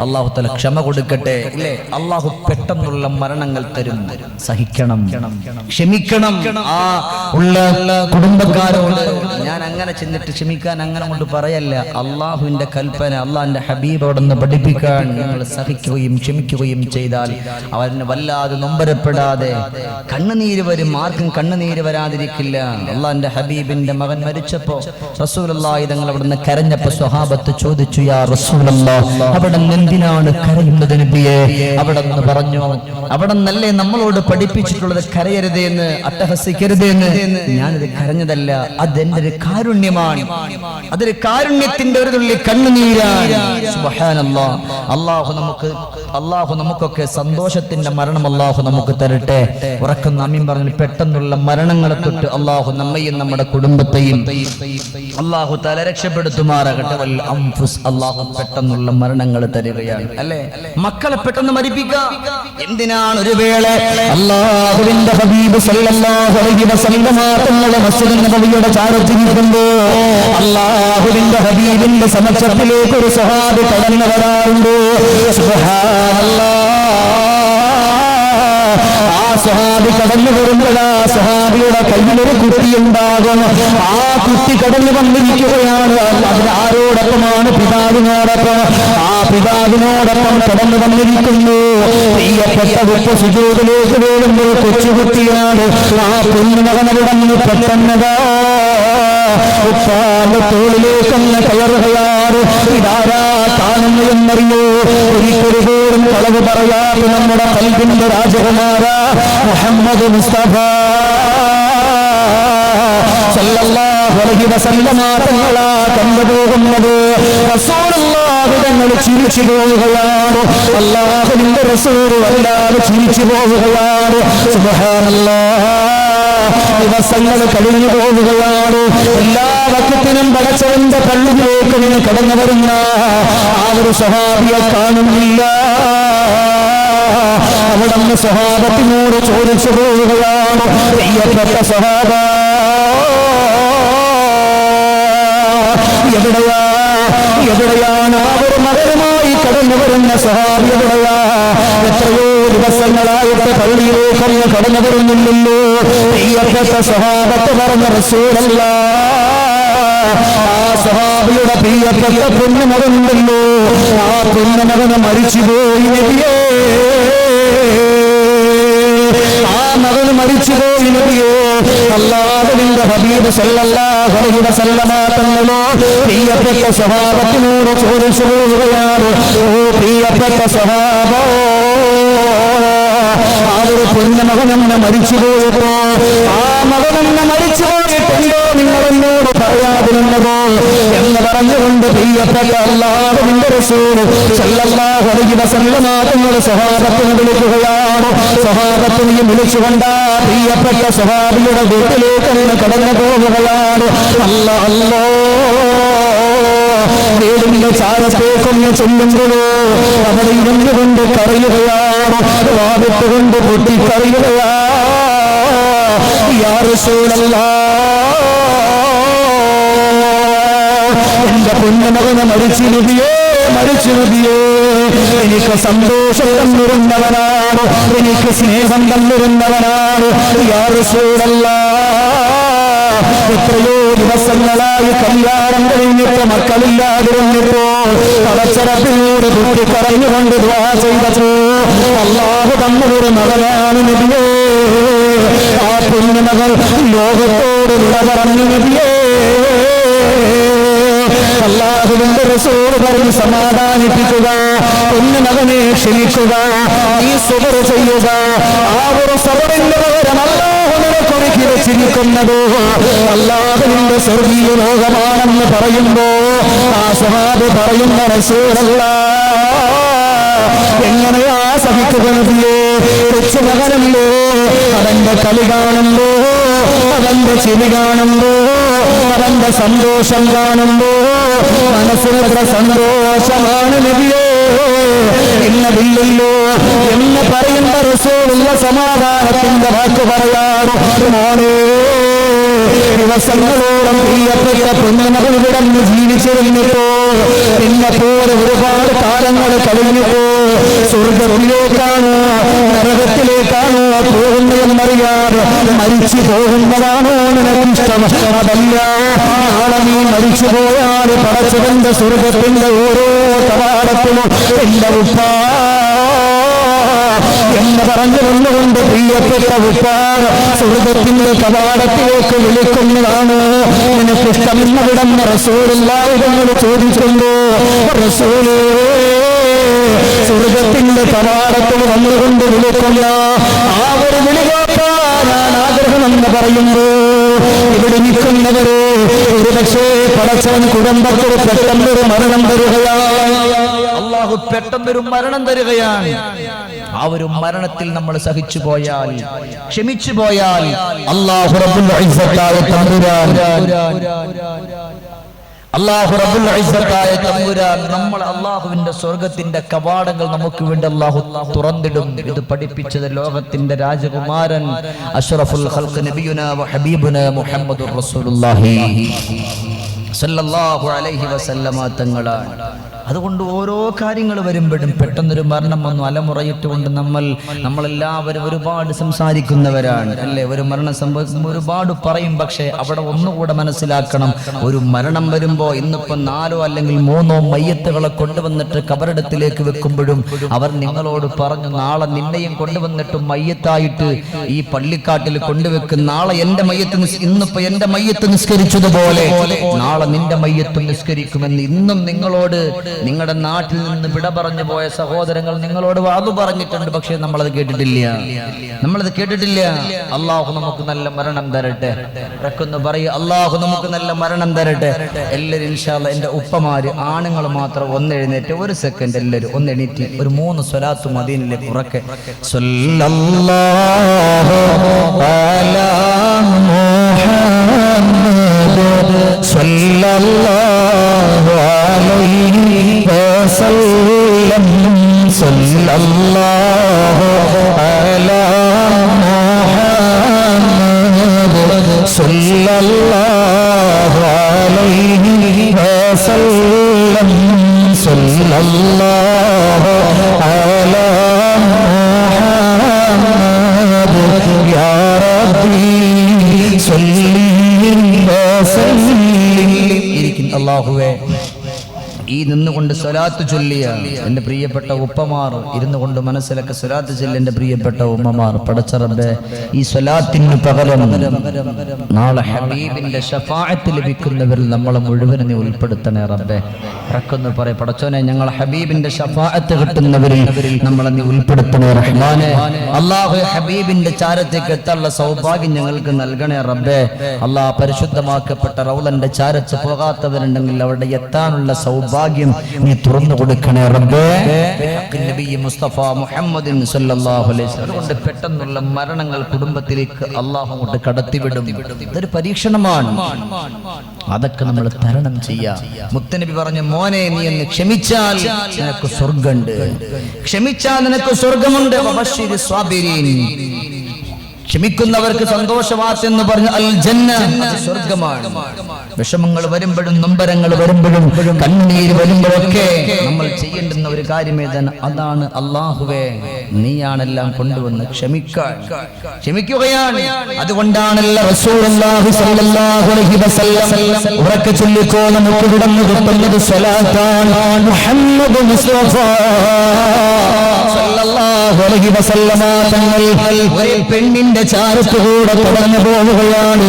അല്ലാഹു തആല ക്ഷമ കൊടുക്കട്ടെ. ഇല്ലേ, അല്ലാഹു പെട്ടെന്നുള്ള മരണങ്ങൾ തരും. സഹിക്കണം, ക്ഷമിക്കണം. ആ ഉള്ള കുടുംബക്കാരോട് ഞാൻ അങ്ങനെ ചെന്നിട്ട് ക്ഷമിക്കാൻ അങ്ങനെ കൊണ്ട് പറയല്ല. അല്ലാഹുവിന്റെ കൽപ്പന, അല്ലാഹുവിന്റെ ഹബീബ് അവിടെ നിന്ന് പഠിപ്പിക്കാൻ നിങ്ങൾ സഹിക്കുകയും ക്ഷമിക്കുകയും ചെയ്താൽ അവന് വല്ലാതെ നൊമ്പരപ്പെടാതെ കണ്ണുനീര് വരും. ആർക്കും കണ്ണുനീര് വരാതിരിക്കില്ല. അല്ലാഹുവിന്റെ ഹബീബിന്റെ മകൻ മരിച്ചപ്പോ റസൂലുള്ളാഹി തങ്ങൾ അവിടുന്ന് കരഞ്ഞപ്പോ സ്വഹാബത്ത് ചോദിച്ചു, യാ റസൂലല്ലാഹ്, അവിടെ എന്തിനാണ് കരയുന്നത് നബിയെ? അവിടെ നിന്ന് പറഞ്ഞു, അവിടെ നല്ലേ നമ്മളോട് പഠിപ്പിച്ചിട്ടുള്ളത് കരയരുത് എന്ന്, അട്ടഹസിക്കരുത് എന്ന്. ഞാനിത് കരഞ്ഞതല്ല, അതെന്റെ ഒരു കാരുണ്യമാണ്, അതൊരു കാരുണ്യത്തിന്റെ ഒരു തുള്ളി കണ്ണുനീരാണ്. സുബ്ഹാനല്ലാഹ്. അല്ലാഹു നമുക്കൊക്കെ സന്തോഷത്തിന്റെ മരണം അല്ലാഹു നമുക്ക് തരട്ടെ. ഉറക്കം ആമീൻ പറഞ്ഞു. പെട്ടെന്നുള്ള മരണങ്ങളെ തൊട്ട് അല്ലാഹു നമ്മയും നമ്മുടെ കുടുംബത്തെയും അല്ലാഹു തആല രക്ഷപ്പെടുത്തുമാറാകട്ടെ. വൽ അംഫുസ്. അല്ലാഹു പെട്ടെന്നുള്ള മരണങ്ങൾ തരികയാണ് അല്ലേ. മക്കളെ പെട്ടെന്ന് മരിപ്പിക്കുക. എന്തിനാണ്? ഒരു വേള അല്ലാഹുവിന്റെ ഹബീബ് സല്ലല്ലാഹു അലൈഹി വസല്ലം തങ്ങളുടെ മസ്ജിദ് നബവിയുടെ ചാരത്തിരിക്കുമ്പോൾ അല്ലാഹുവിന്റെ ഹബീബിന്റെ സമക്ഷത്തിലേക്ക് ഒരു സ്വഹാബി കടന്നു വരാറുണ്ട്. സുബ്ഹാനല്ലാഹ്. ആ സ്വഹാബി കടന്നു വരുമ്പോഴാ സ്വഹാബി സ്വഹാബിയുടെ കയ്യിലൊരു കുട്ടിയുണ്ടാകും. ആ കുട്ടി കടന്നു വന്നിരിക്കുകയാണ്. അതിനാരോടൊപ്പമാണ്? പിതാവിനോടൊപ്പം. ആ പിതാവിനോടൊപ്പം കടന്നു വന്നിരിക്കുന്നു. പ്രിയപ്പെട്ട ഉപ്പ സുജൂദിലേക്ക് വീഴുമ്പോൾ കൊച്ചുകുട്ടിയാണ്. ആ കുഞ്ഞുമകനവിടന്ന് പെട്ടെന്നതാ ഉപ്പാന്റെ തോളിലേക്കൊന്ന് കയറുകയാണ്. ഇതാരാ കാണുന്നു എന്നറിയോ? ഒരിക്കലും പോലും കളവ് പറയാതെ നമ്മുടെ കൽബിന്റെ രാജകുമാര മുഹമ്മദ് മുസ്തഫ സല്ലല്ലാഹു അലൈഹി വസല്ലമ തങ്ങളാ കണ്ടുപോകുന്നത്. റസൂലുള്ളാഹി തങ്ങൾ ചിരിച്ചു പോവുകയാണ്. അല്ലാഹുവിന്റെ റസൂൽ വല്ലാതെ ചിരിച്ചു പോവുകയാണ്. സുബ്ഹാനല്ലാഹ്. ദിവസങ്ങൾ കഴിഞ്ഞു പോവുകയാണ്. എല്ലാ വക്കത്തിനും പടച്ചവന്റെ പള്ളിയിലേക്ക് നിന്ന് കടന്നു വരുന്ന ആ ഒരു സ്വഹാബിയെ കാണുന്നില്ല. അവിടുന്ന് സ്വഹാബത്തിനോട് ചോദിച്ചു പോവുകയാണ്, പ്രിയപ്പെട്ട സ്വഹാബ എവിടെയാണ് ആ ഒരു മകനുമായി കടന്നു വരുന്ന സ്വഹാബി? എവിടെയാ? എത്രയോ ദിവസങ്ങളായിട്ട് പള്ളിയിലേക്കൊന്ന് കടന്നു വരുന്നില്ലല്ലോ. പ്രിയപ്പെട്ട സ്വഹാബത്ത് പറഞ്ഞ റസൂലല്ലാഹ്, ആ സ്വഹാബിയുടെ പ്രിയപ്പെട്ട പൊന്നുമകനുണ്ടല്ലോ, ആ പൊന്നുമകന് മരിച്ചുപോയി നബിയേ. ആ മകന് മരിച്ചുപോയി നബിയേ. അല്ലാഹുവിന്റെ ഹബീബ് സല്ലല്ലാഹു അലൈഹി വസല്ലമ തങ്ങളോ പ്രിയപ്പെട്ട സ്വഹാബത്തിനോട് ചോദിച്ചു പോവുകയാണ്, ഓ പ്രിയപ്പെട്ട സ്വഹാബ, ആ ഒരു പൊന്നുമകനെന്നെ മരിച്ചുപോയപ്പോ ആ മകനെന്നെ മരിച്ചുപോയിട്ടുണ്ടോ നിങ്ങളെന്നോട് പറയാതിരുന്നതോ എന്ന് പറഞ്ഞുകൊണ്ട് പ്രിയപ്പെട്ട അല്ലാഹുവിന്റെ റസൂൽ സല്ലല്ലാഹു അലൈഹി വസല്ലമ തങ്ങൾ സ്വഹാബത്തിനെ വിളിക്കുകയാണ്. സ്വഹാബത്തിനെ വിളിച്ചുകൊണ്ട് പ്രിയപ്പെട്ട സ്വഹാബിയുടെ വീട്ടിലേക്ക് അങ്ങ് കടന്നു പോവുകയാണ്. അല്ലാ വീടിന്റെ ചാരത്തേക്കൊന്ന് ചെല്ലുമ്പോഴോ അവിടെ ഇരുന്നുകൊണ്ട് കരയുകയാണ്, വാവിട്ടുകൊണ്ട് പൊട്ടിക്കരയുകയാ. യാ റസൂലല്ലാഹ്, എന്റെ പൊന്നുമകനെ മരിച്ചു നബിയേ, മരിച്ചു നബിയേ. എനിക്ക് സന്തോഷം തന്നിരുന്നവനാണ്, എനിക്ക് സ്നേഹം തന്നിരുന്നവനാണ്. യാ റസൂലല്ലാഹ്, എത്രയോ ദിവസങ്ങളായി കല്യാണം കഴിഞ്ഞിട്ട് മക്കളില്ലാതിരുന്നിപ്പോ പടച്ചറപ്പിനോട് പൊട്ടിക്കരഞ്ഞുകൊണ്ട് ദുആ ചെയ്തപ്പോ അല്ലാഹു തന്നൊരു മകനാണ് നബിയേ. ആ പൊന്നുമകൾ ലോകത്തോട് വിട പറഞ്ഞു നബിയേ. അല്ലാഹുവിന്റെ റസൂൽ പറഞ്ഞ് സമാധാനിപ്പിക്കുക, പൊന്നുമകനെ ക്ഷമിക്കുക, നീ സബർ ചെയ്യുക. ആ ഒരു സബറിന്റെ പകരം അല്ലാഹു നിനക്കൊരുക്കി വെച്ചിരിക്കുന്നത് അല്ലാഹുവിന്റെ സ്വർഗീയ ലോകമാണെന്ന് പറയുമ്പോ ആ സ്വഹാബി പറയുന്ന റസൂലല്ലാഹ്, എങ്ങനെയാ സഹിക്കുക നബിയേ? കൊച്ചുമകനല്ലോ, അവന്റെ കളി കാണുമ്പോ, അവന്റെ ചിരി കാണുമ്പോ, അവന്റെ സന്തോഷം കാണുമ്പോ മനസ്സിലെത്ര സന്തോഷമാണ് നബിയേ. ഇന്നതില്ലല്ലോ എന്ന് പറയുന്ന റസൂലുള്ള സമാധാനത്തിന്റെ വാക്ക് പറയാറ്. മോനെ, ദിവസങ്ങളോളം പ്രിയപ്പെട്ട പൊന്നുമകൾ വിടന്ന് ജീവിച്ചിരുന്നിപ്പോ പിന്നെ പോലെ ഒരുപാട് കാലങ്ങൾ കഴിഞ്ഞിപ്പോ സ്വർഗത്തിലേക്കാണോ നരകത്തിലേക്കാണോ പോകുന്നതെന്നറിയാതെ മരിച്ചു പോകുന്നതാണോ നിനക്കിഷ്ടം? അതല്ല, നാളെ നീ മരിച്ചു പോയാൽ പടച്ചവന്റെ സ്വർഗത്തിന്റെ ഓരോ കവാടത്തിലും എന്റെ ഉപ്പ എന്ന് പറഞ്ഞു കൊണ്ടുകൊണ്ട് പ്രിയപ്പെട്ട ഉപ്പ സ്വർഗത്തിന്റെ കവാടത്തിലേക്ക് വിളിക്കുന്നതാണ്. നിനക്കിഷ്ടമെന്ന് വിടന്ന റസൂലുള്ളാഹി തങ്ങൾ ചോദിക്കുന്നു, റസൂലേ, സ്വർഗത്തിന്റെ കവാടത്തിൽ വന്നുകൊണ്ട് വിളിക്കുന്ന ആ ഒരു വിളി കേൾക്കാൻ ആഗ്രഹമെന്ന് പറയുമ്പോ ഇവിടെ നിൽക്കുന്നവരെ ഒരു പക്ഷേ പടച്ചവൻ കുടുംബത്തിൽ പെട്ടെന്നൊരു മരണം തരികയാണ്. അല്ലാഹു പെട്ടെന്നൊരു മരണം തരികയാണ്. ആ ഒരു മരണത്തിൽ നമ്മൾ സഹിച്ചു പോയാൽ, ക്ഷമിച്ചു പോയാൽ അല്ലാഹു റബ്ബുൽ ഇസ്സത്തായ തമ്പുരാൻ നമ്മൾ അള്ളാഹുവിന്റെ സ്വർഗത്തിന്റെ കവാടങ്ങൾ നമുക്ക് വേണ്ടി അള്ളാഹു തുറന്നിടും. ഇത് പഠിപ്പിച്ചത് ലോകത്തിന്റെ രാജകുമാരൻ അഷ്റഫുൽ ഖൽഖ് നബിയുനാ വ ഹബീബുനാ മുഹമ്മദുർ റസൂലുള്ളാഹി സ്വല്ലല്ലാഹു അലൈഹി വസല്ലമ തങ്ങളാണ്. അതുകൊണ്ട് ഓരോ കാര്യങ്ങൾ വരുമ്പോഴും പെട്ടെന്നൊരു മരണം വന്നു അലമുറയിട്ടുകൊണ്ട് നമ്മളെല്ലാവരും ഒരുപാട് സംസാരിക്കുന്നവരാണ് അല്ലേ. ഒരു മരണം സംഭവിക്കുമ്പോൾ ഒരുപാട് പറയും. പക്ഷേ അവിടെ ഒന്നുകൂടെ മനസ്സിലാക്കണം, ഒരു മരണം വരുമ്പോൾ ഇന്നിപ്പോ 4 അല്ലെങ്കിൽ 3 മയ്യത്തുകളെ കൊണ്ടുവന്നിട്ട് കബറിടത്തിലേക്ക് വെക്കുമ്പോഴും അവർ നിങ്ങളോട് പറഞ്ഞു, നാളെ നിന്നെയും കൊണ്ടുവന്നിട്ട് മയ്യത്തായിട്ട് ഈ പള്ളിക്കാട്ടിൽ കൊണ്ടുവെക്കും. നാളെ എന്റെ മയ്യത്ത് ഇന്നിപ്പോ എന്റെ മയ്യത്ത് നിസ്കരിച്ചതുപോലെ നാളെ നിന്റെ മയ്യത്ത് നിസ്കരിക്കുമെന്ന് ഇന്നും നിങ്ങളോട് നിങ്ങളുടെ നാട്ടിൽ നിന്ന് വിട പറഞ്ഞു പോയ സഹോദരങ്ങൾ നിങ്ങളോട് വാതു പറഞ്ഞിട്ടുണ്ട്. പക്ഷെ നമ്മളത് കേട്ടിട്ടില്ല. അള്ളാഹു നമുക്ക് നല്ല മരണം തരട്ടെ. പറയൂ, അള്ളാഹു നമുക്ക് നല്ല മരണം തരട്ടെ. എല്ലാവരും ഇൻഷാ അല്ലാഹ് എന്റെ ഉപ്പമാര് ആണുങ്ങൾ മാത്രം ഒന്നെഴുന്നേറ്റ് 1 സെക്കൻഡ് എല്ലാവരും ഒന്നെണീറ്റ് ഒരു 3 സ്വലാത്ത് മദീനയിലേക്ക് ഉറക്കെ സല്ലല്ലാഹു അലാ മുഹമ്മദ് സല്ലല്ലാഹു അലൈഹി വസല്ലം സല്ലല്ലാഹു അലാ മുഹമ്മദ് സല്ലല്ലാഹു അലൈഹി വസല്ലം സല്ലല്ലാഹു അലാ മുഹമ്മദ് യാ റബ്ബി സല്ലി വസല്ലി. അല്ലാഹുവേ, ഈ നിന്നുകൊണ്ട് സ്വലാത്ത് ചൊല്ലിയ എൻ്റെ പ്രിയപ്പെട്ട ഉപ്പമാർ, ഇരുന്നു കൊണ്ട് മനസ്സിലൊക്കെ സ്വലാത്ത് ചൊല്ലിയ എൻ്റെ പ്രിയപ്പെട്ട ഉമ്മമാർ, പടച്ച റബ്ബേ, ഈ സ്വലാത്തിന് പകരം നാളെ ഹബീബിന്റെ ശഫാഅത്ത് ലഭിക്കുന്നവരിൽ നമ്മളെ മുഴുവൻ നീ ഉൾപ്പെടുത്തണേ റബ്ബേ. റക്കൊന്ന് പറയ, പടച്ചോനെ, ഞങ്ങൾ ഹബീബിന്റെ ശഫാഅത്ത് കിട്ടുന്നവരിൽ നമ്മളെ നീ ഉൾപ്പെടുത്തണേ റഹ്മാനെ. അല്ലാഹു ഹബീബിന്റെ ചാരത്തേക്ക് എത്താനുള്ള സൗഭാഗ്യം ഞങ്ങൾക്ക് നൽകണേ റബ്ബേ. അല്ലാഹ് പരിശുദ്ധമാക്കപ്പെട്ട റൗളന്റെ ചാരത്ത് പോകാത്തവരുണ്ടെങ്കിൽ അവിടെ എത്താനുള്ള സൗഭാഗ്യം നീ തുറന്നു കൊടുക്കണേ റബ്ബേ. നബി മുസ്തഫ മുഹമ്മദ് സല്ലല്ലാഹു അലൈഹി വസല്ലം. അതുകൊണ്ട് പെട്ടെന്നുള്ള മരണങ്ങൾ കുടുംബത്തിലേക്ക് അല്ലാഹു കൊണ്ട് കടത്തിവിടും. ഇതൊരു പരീക്ഷണമാണ്. അതൊക്കെ നമ്മൾ തരണം ചെയ്യാം. മുത്തനബി പറഞ്ഞു, മോനെ, നീ എന്ന് ക്ഷമിച്ചാൽ നിനക്ക് സ്വർഗ്ഗമുണ്ട്, ക്ഷമിച്ചാൽ നിനക്ക് സ്വർഗ്ഗമുണ്ട്. വബശ്ശിരി സ്വാബിരീൻ, ക്ഷമിക്കുന്നവർക്ക് സന്തോഷവാർത്ത എന്ന് പറഞ്ഞ അൽ ജന്ന, സ്വർഗ്ഗമാണ്. വിഷമങ്ങൾ വരുമ്പോഴും നൊമ്പരങ്ങൾ വരുമ്പോഴും കണ്ണീര് വരുമ്പോഴൊക്കെ നമ്മൾ ചെയ്യേണ്ടുന്ന ഒരു കാര്യമേ തന്നെ അതാണ്, അല്ലാഹുവേ, നീയാണെല്ലാം കൊണ്ടുവന്ന് ക്ഷമിക്കുകയാണ്. അതുകൊണ്ടാണല്ലോ റസൂലുള്ളാഹി സ്വല്ലല്ലാഹു അലൈഹി വസല്ലം ഉറക്കെ ചൊല്ലിക്കോ, നമുക്ക് വിടന്നു കിട്ടുന്നത് സ്വലാത്താണ്. മുഹമ്മദ് മുസ്തഫ സല്ലല്ലാഹു അലൈഹി വസല്ലം തങ്ങൾ ഒരു പെണ്ണിന്റെ ചാരത്തുകൂടെ കടന്നു പോവുകയാണ്.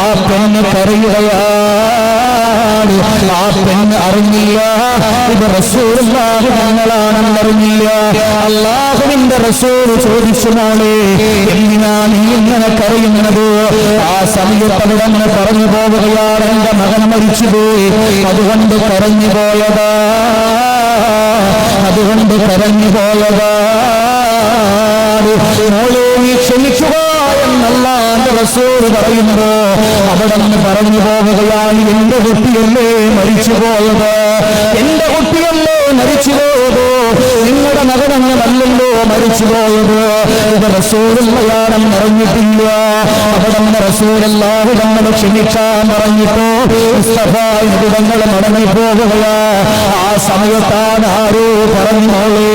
ആ പെണ്ണ് കരയുകയാണ്. ആ പെണ്ണ് അറിഞ്ഞില്ല ഇത് റസൂലുള്ളാഹി തങ്ങളാണെന്നറിഞ്ഞില്ല. അല്ലാഹുവിന്റെ റസൂൽ ചോദിച്ചു, മോളെ, എന്തിനാ നീ ഇങ്ങനെ കരയുന്നത്? ആ സമയത്ത് അവിടെ പറഞ്ഞു പോവുകയാണ്, എന്റെ മകൻ മരിച്ചുപോയി, അതുകൊണ്ട് കരഞ്ഞു പോയതാ, അതുകൊണ്ട് കരഞ്ഞു പോയതാ. മോളെ, നീ ക്ഷമിക്കുക എന്നല്ലാഹുവിന്റെ റസൂൽ പറയുമ്പോ അവിടെ നിന്ന് പറഞ്ഞു പോവുകയാണ്, എന്റെ കുട്ടിയല്ലേ മരിച്ചു പോയത്, എന്റെ കുട്ടിയല്ലേ മരിച്ചു പോയത്, നിങ്ങളുടെ മകനല്ലല്ലോ മരിച്ചു പോയത്. ഇത് റസൂലുള്ളയാണെന്ന് അറിഞ്ഞിട്ടില്ല. അവിടെ നിന്ന് റസൂലുള്ളാഹി തങ്ങളെ ക്ഷമിക്കാൻ പറഞ്ഞിട്ടോ മുസ്തഫായ നബി തങ്ങൾ മടങ്ങി പോവുകയാ. ആ സമയത്താണ് ആരോ പറഞ്ഞോളേ,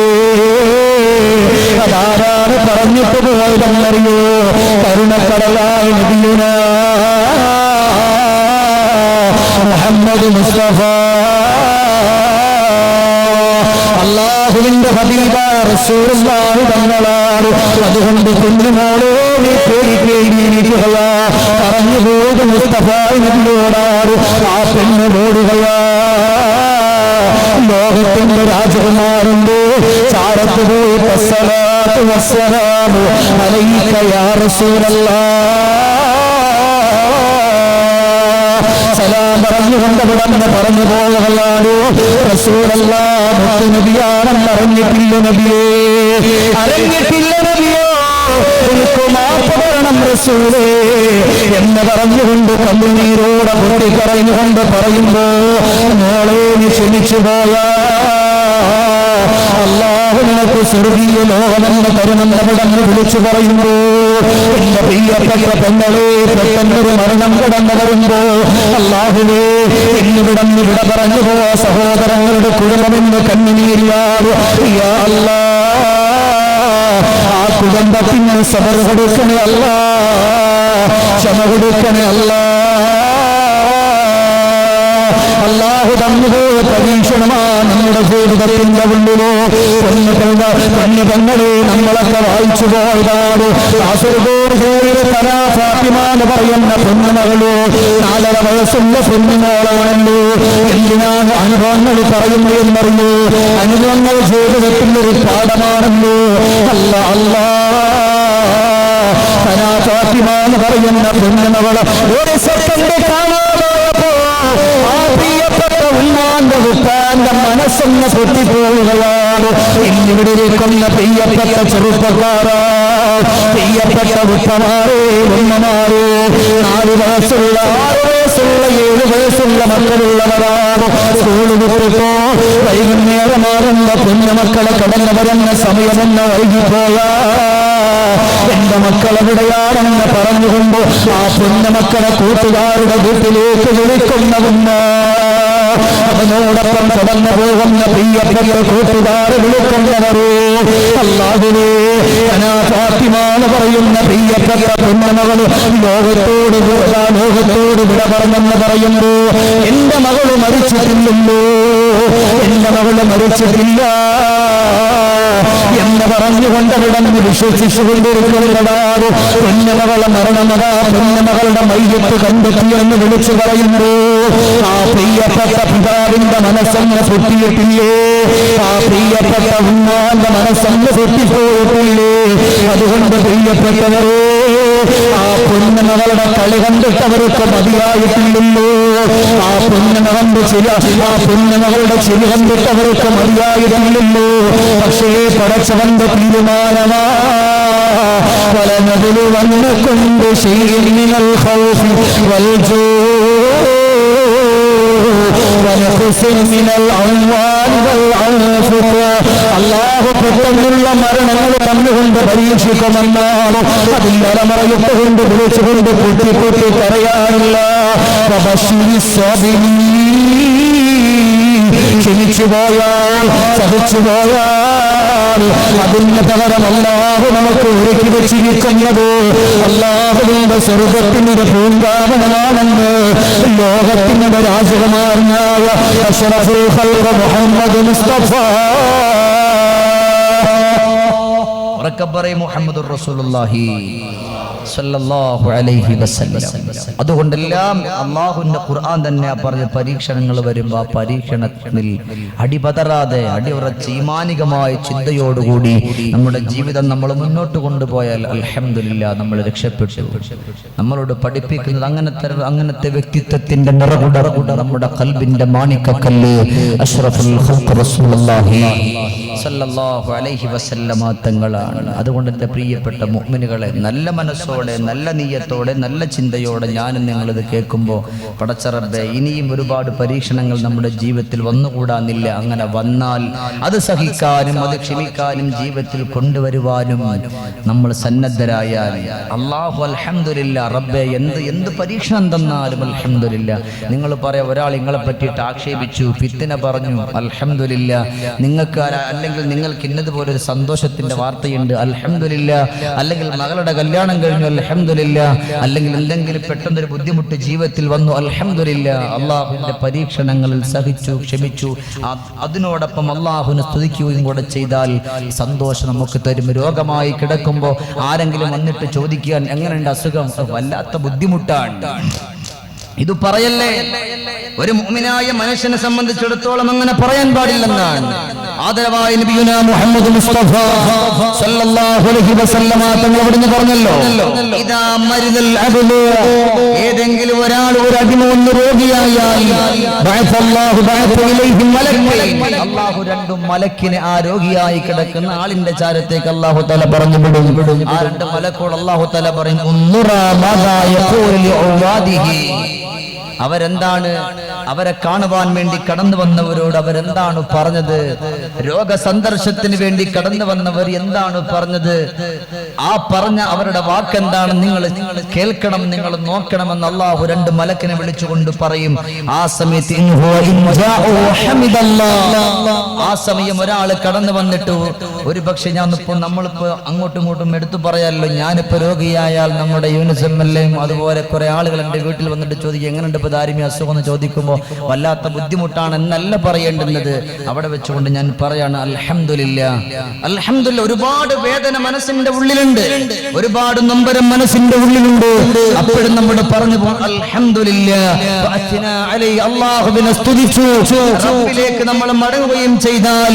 അതാരാണ് പറഞ്ഞിട്ട് പോയതെന്നറിയോ? കരുണക്കടലായ നബിയുനാ മുഹമ്മദ് മുസ്തഫ, അല്ലാഹുവിന്റെ ഹബീബ റസൂലുള്ളാഹി തങ്ങളാണ്. അതുകൊണ്ട് കുഞ്ഞുമോളെ, നീ പേടിക്കുകയാ. പറഞ്ഞു പോയത് മുസ്തഫ നബിയോടാണ്. ആ പെണ്ണ് ഓടുകയാ. ലോകത്തിന്റെ രാജകുമാരന്റെ ചാരത്ത് പോയി അസ്സലാത്തു വസ്സലാമു അലൈക യാ റസൂലല്ലാഹ്, സലാം പറഞ്ഞുകൊണ്ട് വിടന്ന് പറഞ്ഞു പോവുകയാണ്. റസൂലല്ലാഹ് മുത്തുനബിയാണെന്ന് അറിഞ്ഞിട്ടില്ല നബിയേ, അറിഞ്ഞിട്ടില്ല നബിയോ, എനിക്ക് മാപ്പ് തരണം റസൂലേ എന്ന് പറഞ്ഞുകൊണ്ട് കണ്ണുനീരോടെ പൊട്ടിക്കരഞ്ഞുകൊണ്ട് പറയുമ്പോ, മോളെ, നീ ക്ഷമിച്ചു പോയാ അല്ലാഹു നിനക്ക് സ്വർഗീയ ലോകമെന്ന് തരുമെന്ന് അവിടുന്ന് വിളിച്ചു പറയുമ്പോ എന്റെ പ്രിയപ്പെട്ട പെങ്ങളെ പെട്ടെന്നൊരു മരണം കടന്നു വരുമ്പോ അല്ലാഹുവേ എന്നിവിടന്ന് വിട പറഞ്ഞു പോയ സഹോദരങ്ങളുടെ കുടുംബമെന്ന് കണ്ണുനീരിയാതെ യാ അല്ലാഹ് ആ കുടുംബത്തിന് സബർ കൊടുക്കണേ അല്ലാഹ്, ക്ഷമ കൊടുക്കണേ അല്ലാഹ്. അല്ലാഹു തന്നുപോയ പരീക്ഷണമാണ് നമ്മുടെ ജീവിതത്തിന്റെ ഉള്ളിലോ പെങ്ങളെ നമ്മളൊക്കെ വായിച്ചു പോയതാണ്. കാസർഗോഡ് ഫാത്തിമ എന്ന് പറയുന്ന പൊന്നുമകളോ 4.5 വയസ്സുള്ള പൊന്നുമോളാണല്ലോ. എന്തിനാണ് അനുഭവങ്ങൾ പറയുന്നു എന്നറിയോ? അനുഭവങ്ങൾ ജീവിതത്തിന്റെ ഒരു പാഠമാണല്ലോ. അല്ലാ ഫാത്തിമ എന്ന് പറയുന്ന പൊന്നുമകള് ഒരു സെക്കൻഡ് കാണാതായപ്പോ ആ പ്രിയപ്പെട്ട ഉമ്മാന്റെ ഉപ്പാന്റെ മനസ്സൊന്ന് പൊട്ടിപ്പോവുകയാണ്. ഇന്നിവിടെ ഇരിക്കുന്ന പ്രിയപ്പെട്ട ചെറുപ്പക്കാരാ, പ്രിയപ്പെട്ട ഉപ്പമാരെ ഉമ്മമാരെ, 4 വയസ്സുള്ള 6 വയസ്സുള്ള 7 വയസ്സുള്ള മക്കളുള്ളവരാണ്. സ്കൂൾ വിട്ടിട്ടോ വൈകുന്നേരമാകുന്ന കുഞ്ഞുമക്കളെ കടന്നു വരുന്ന സമയമെന്ന് വൈകിപ്പോയാ എന്റെ മക്കളെവിടെയാണെന്ന് പറഞ്ഞുകൊണ്ട് ആ പൊന്നുമക്കളെ കൂട്ടുകാരുടെ വീട്ടിലേക്ക് വിളിക്കുന്നതുമ്മ. അതിനോടൊപ്പം കടന്നു പോകുന്ന പ്രിയപ്പെട്ട കൂട്ടുകാരെ വിളിക്കുന്നവരോ അല്ലാഹുവേ ഫാത്തിമ എന്ന് പറയുന്ന പ്രിയപ്പെട്ട പൊന്നുമകള് ലോകത്തോട് വിട പറഞ്ഞെന്ന് പറയുമ്പോ എന്റെ മകള് മരിച്ചിട്ടില്ലല്ലോ, എന്റെ മകള് മരിച്ചിട്ടില്ല എന്ന് പറഞ്ഞുകൊണ്ട് അവിടന്ന് വിശ്വസിച്ചുകൊണ്ടിരിക്കുന്നതാണ്. പൊന്നുമകളെ മരണമതാ പൊന്നുമകളുടെ മയ്യത്ത് കണ്ടെത്തിയെന്ന് വിളിച്ചു പറയുമ്പോ ആ പ്രിയപ്പെട്ട പിതാവിന്റെ മനസ്സങ്ങ് പൊട്ടിയിട്ടില്ലേ, ആ പ്രിയപ്പെട്ട ഉമ്മാന്റെ മനസ്സങ്ങ് പൊട്ടിപ്പോയിട്ടില്ലേ? അതുകൊണ്ട് പ്രിയപ്പെട്ടവരെ ആ പൊന്നുമകളുടെ കളി കണ്ടിട്ടവർക്ക് മതിയായിട്ടില്ലല്ലോ, ആ പൊന്നുമകളുടെ ചിരി കണ്ടിട്ടവർക്ക് മതിയായിട്ടില്ലല്ലോ. പക്ഷേ പടച്ചവന്റെ തീരുമാനമാ വലനബലുവന്നകും ബിശൈഇൻ മിനൽ ഖൗഫി വൽ ജൂഇ വനഖ്സിൻ മിനൽ അംവാലി വൽ അൻഫുസ്. അല്ലാഹു പെട്ടെന്നുള്ള മരണങ്ങൾ തന്നുകൊണ്ട് പരീക്ഷിക്കുമെന്നാണ് അതിന്റെ അലമറയിട്ടുകൊണ്ട് വിളിച്ചുകൊണ്ട് പൊട്ടി കരയാനില്ല. ക്ഷമിച്ചുപോയാൽ സഹിച്ചുപോയാൽ അതിന് പകരം അല്ലാഹു നമുക്ക് ഒരുക്കി വെച്ചിരിക്കുന്നത് അല്ലാഹുവിന്റെ സ്വർഗത്തിനൊരു പൂങ്കാവനമാണെന്ന് ലോകത്തിന്റെ രാജകുമാരനായ അഷ്റഫുൽ ഖൽഖ് മുഹമ്മദ് മുസ്തഫ മുഹമ്മദുർ റസൂലുള്ളാഹി സല്ലല്ലാഹു അലൈഹി വസല്ലം. അതുകൊണ്ടെല്ലാം അല്ലാഹുവിന്റെ ഖുർആൻ തന്നെ പറഞ്ഞ പരീക്ഷണങ്ങൾ വരുമ്പോൾ ആ പരീക്ഷണത്തിൽ അടിപതറാതെ അടിയുറച്ച് ഈമാനികമായ ചിന്തയോടുകൂടി നമ്മുടെ ജീവിതം നമ്മൾ മുന്നോട്ട് കൊണ്ടുപോയാൽ അൽഹംദുലില്ലാ നമ്മൾ രക്ഷപ്പെട്ടു. നമ്മളോട് പഠിപ്പിക്കുന്നത് അങ്ങനത്തെ വ്യക്തിത്വത്തിന്റെ നിറകുട നമ്മുടെ ഖൽബിന്റെ മാണിക്കക്കല്ല് അഷ്റഫുൽ ഖൽഖ് റസൂലുള്ളാഹി സല്ലല്ലാഹു അലൈഹി വസല്ലമ തങ്ങളാണ്. അതുകൊണ്ട് എൻ്റെ പ്രിയപ്പെട്ട മുഅ്മിനുകളെ, നല്ല മനസ്സോടെ നല്ല നീയത്തോടെ നല്ല ചിന്തയോടെ ഞാനും നിങ്ങളിത് കേൾക്കുമ്പോൾ പടച്ച റബ്ബേ ഇനിയും ഒരുപാട് പരീക്ഷണങ്ങൾ നമ്മുടെ ജീവിതത്തിൽ വന്നുകൂടാന്നില്ല. അങ്ങനെ വന്നാൽ അത് സഹിക്കാനും അത് ക്ഷമിക്കാനും ജീവിതത്തിൽ കൊണ്ടുവരുവാനും നമ്മൾ സന്നദ്ധരായാൽ അല്ലാഹു അൽഹംദുലില്ലാ റബ്ബേ എന്ത് പരീക്ഷണം തന്നാലും അൽഹംദുലില്ലാ. നിങ്ങൾ പറയാം ഒരാൾ നിങ്ങളെ പറ്റിയിട്ട് ആക്ഷേപിച്ചു, ഫിത്ന പറഞ്ഞു, അൽഹംദുലില്ലാ. നിങ്ങൾക്ക് അല്ലെങ്കിൽ നിങ്ങൾക്ക് ഇന്നതുപോലെ ഒരു സന്തോഷത്തിന്റെ വാർത്തയുണ്ട്, അൽഹംദുലില്ലാ. അല്ലെങ്കിൽ മകളുടെ കല്യാണം കഴിഞ്ഞു, അൽഹംദുലില്ലാ. അല്ലെങ്കിൽ എന്തെങ്കിലും പെട്ടെന്നൊരു ബുദ്ധിമുട്ട് ജീവിതത്തിൽ വന്നു, അൽഹംദുലില്ലാ. അള്ളാഹുവിന്റെ പരീക്ഷണങ്ങളിൽ സഹിച്ചു ക്ഷമിച്ചു അതിനോടൊപ്പം അള്ളാഹുവിനെ സ്തുതിക്കുകയും കൂടെ ചെയ്താൽ സന്തോഷം നമുക്ക് തരും. രോഗമായി കിടക്കുമ്പോൾ ആരെങ്കിലും വന്നിട്ട് ചോദിക്കാൻ എങ്ങനെയുണ്ട് അസുഖം, വല്ലാത്ത ബുദ്ധിമുട്ടാണ്, ഇത് പറയല്ലേ. ഒരു മുഅ്മിനായ മനുഷ്യനെ സംബന്ധിച്ചിടത്തോളം അങ്ങനെ പറയാൻ പാടില്ലെന്നാണ് ആദരവായ നബിയുനാ മുഹമ്മദ് മുസ്തഫ സല്ലല്ലാഹു അലൈഹി വസല്ലമ തങ്ങൾ അവിടുന്ന് പറഞ്ഞല്ലോ, ഇദാ മരിദൽ അബ്ദു, ഏതെങ്കിലും ഒരാൾ ഒരു അടിമ ഒന്ന് രോഗിയായാൽ ബഅസല്ലാഹു ബഅസ ഇലൈഹി മലക്കൈൻ, അല്ലാഹു 2 മലക്കിനെ ആ രോഗിയായി കിടക്കുന്ന ആളിന്റെ ചാരത്തേക്ക് അല്ലാഹു തആല പറഞ്ഞു വിടും. ആ 2 മലക്കുകൾ അല്ലാഹു തആല പറയും, ഉന്നുറാ മാദാ യഖൂലു ലിഉവാദിഹി, അവരെന്താണ്, അവരെ കാണുവാൻ വേണ്ടി കടന്നു വന്നവരോട് അവരെന്താണ് പറഞ്ഞത്? രോഗസന്ദർശത്തിന് വേണ്ടി കടന്നു വന്നവർ എന്താണ് പറഞ്ഞത്? ആ പറഞ്ഞ അവരുടെ വാക്കെന്താണ്? നിങ്ങൾ കേൾക്കണം, നിങ്ങൾ നോക്കണമെന്ന് അള്ളാഹു രണ്ട് മലക്കിനെ വിളിച്ചുകൊണ്ട് പറയും. ആ സമയത്ത് ആ സമയം ഒരാൾ കടന്നു വന്നിട്ട്, ഒരു പക്ഷെ നമ്മളിപ്പോ അങ്ങോട്ടും ഇങ്ങോട്ടും എടുത്തു പറയാമല്ലോ, ഞാനിപ്പോ രോഗിയായാൽ നമ്മുടെ യൂനിസ് MLA അതുപോലെ കുറെ ആളുകൾ എന്റെ വീട്ടിൽ വന്നിട്ട് ചോദിക്കും എങ്ങനെയുണ്ട് ഇപ്പൊ ദാരിമി അസുഖം എന്ന് ചോദിക്കുമ്പോൾ വല്ലാത്ത ബുദ്ധിമുട്ടാണ് എന്നല്ല പറയേണ്ടുന്നത്. അവിടെ വെച്ചുകൊണ്ട് ഞാൻ പറയാണ് അൽഹംദുലില്ലാഹ്, അൽഹംദുലില്ലാഹ്. ഒരുപാട് വേദന മനസ്സിന്റെ ഉള്ളിലുണ്ട്, ഒരുപാട് നൊമ്പരം മനസ്സിന്റെ ഉള്ളിലുണ്ട്. അപ്പോഴും നമ്മൾ പറഞ്ഞു അൽഹംദുലില്ലാഹ്, അല്ലാഹുവിനെ സ്തുതിച്ചു റബ്ബിലേക്ക് നമ്മൾ മടങ്ങുകയും ചെയ്താൽ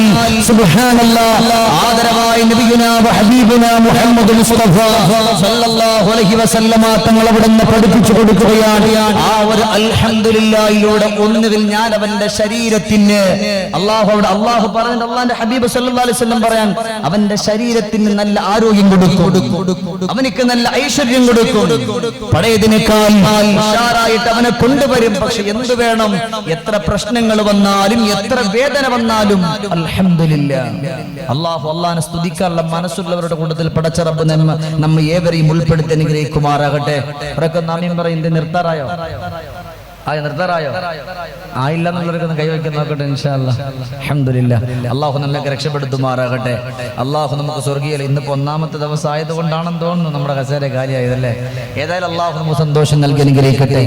സുബ്ഹാനല്ലാഹ്, ആദരവായ നബിയുനാ ഹബീബുനാ മുഹമ്മദ് മുസ്തഫ സല്ലല്ലാഹു അലൈഹി വസല്ലമ തങ്ങൾ അവിടുന്ന് പഠിപ്പിച്ചു കൊടുക്കുകയാണ്. ആ ഒരു അൽഹംദുലില്ലാഹിലൂടെ ഒന്നുകിൽ ഞാൻ അവന്റെ ശരീരത്തിന് അല്ലാഹു പറഞ്ഞ അല്ലാഹുവിന്റെ ഹബീബ് സല്ലല്ലാഹു അലൈഹി വസല്ലം പറയാൻ അവന്റെ ശരീരത്തിന് നല്ല ആരോഗ്യം കൊടുക്കും, അവനിക്ക് നല്ല ഐശ്വര്യം കൊടുക്കും, പഴയതിനേക്കാൾ ഉഷാറായിട്ട് അവനെ കൊണ്ടുവരും. പക്ഷെ എന്ത് വേണം? എത്ര പ്രശ്നങ്ങൾ വന്നാലും എത്ര വേദന വന്നാലും അൽഹംദുലില്ലാഹ്, അല്ലാഹുവിനെ സ്തുതിക്കാനുള്ള മനസ്സുള്ളവരുടെ കൂട്ടത്തിൽ പടച്ച റബ്ബ് നമ്മെ ഏവരെയും ഉൾപ്പെടുത്തി അനുഗ്രഹിക്കുമാറാകട്ടെ. അവരൊക്കെ നാമീം പറയുന്നത് നിർത്താറായോ? നിർത്താറായോ? ആയില്ല എന്നുള്ളവരൊക്കെ കൈവയ്ക്കാൻ നോക്കട്ടെ ഇൻഷാ അല്ലാഹ്. അൽഹംദുലില്ലാഹ്, അല്ലാഹു നമ്മെ രക്ഷപ്പെടുത്തുമാറാകട്ടെ. അല്ലാഹു നമുക്ക് സ്വർഗീയ, ഇന്നിപ്പോ ഒന്നാമത്തെ ദിവസം ആയതുകൊണ്ടാണെന്ന് തോന്നുന്നു നമ്മുടെ കസേര കാര്യമായതല്ലേ. ഏതായാലും അല്ലാഹു നമുക്ക് സന്തോഷം നൽകി അനുഗ്രഹിക്കട്ടെ.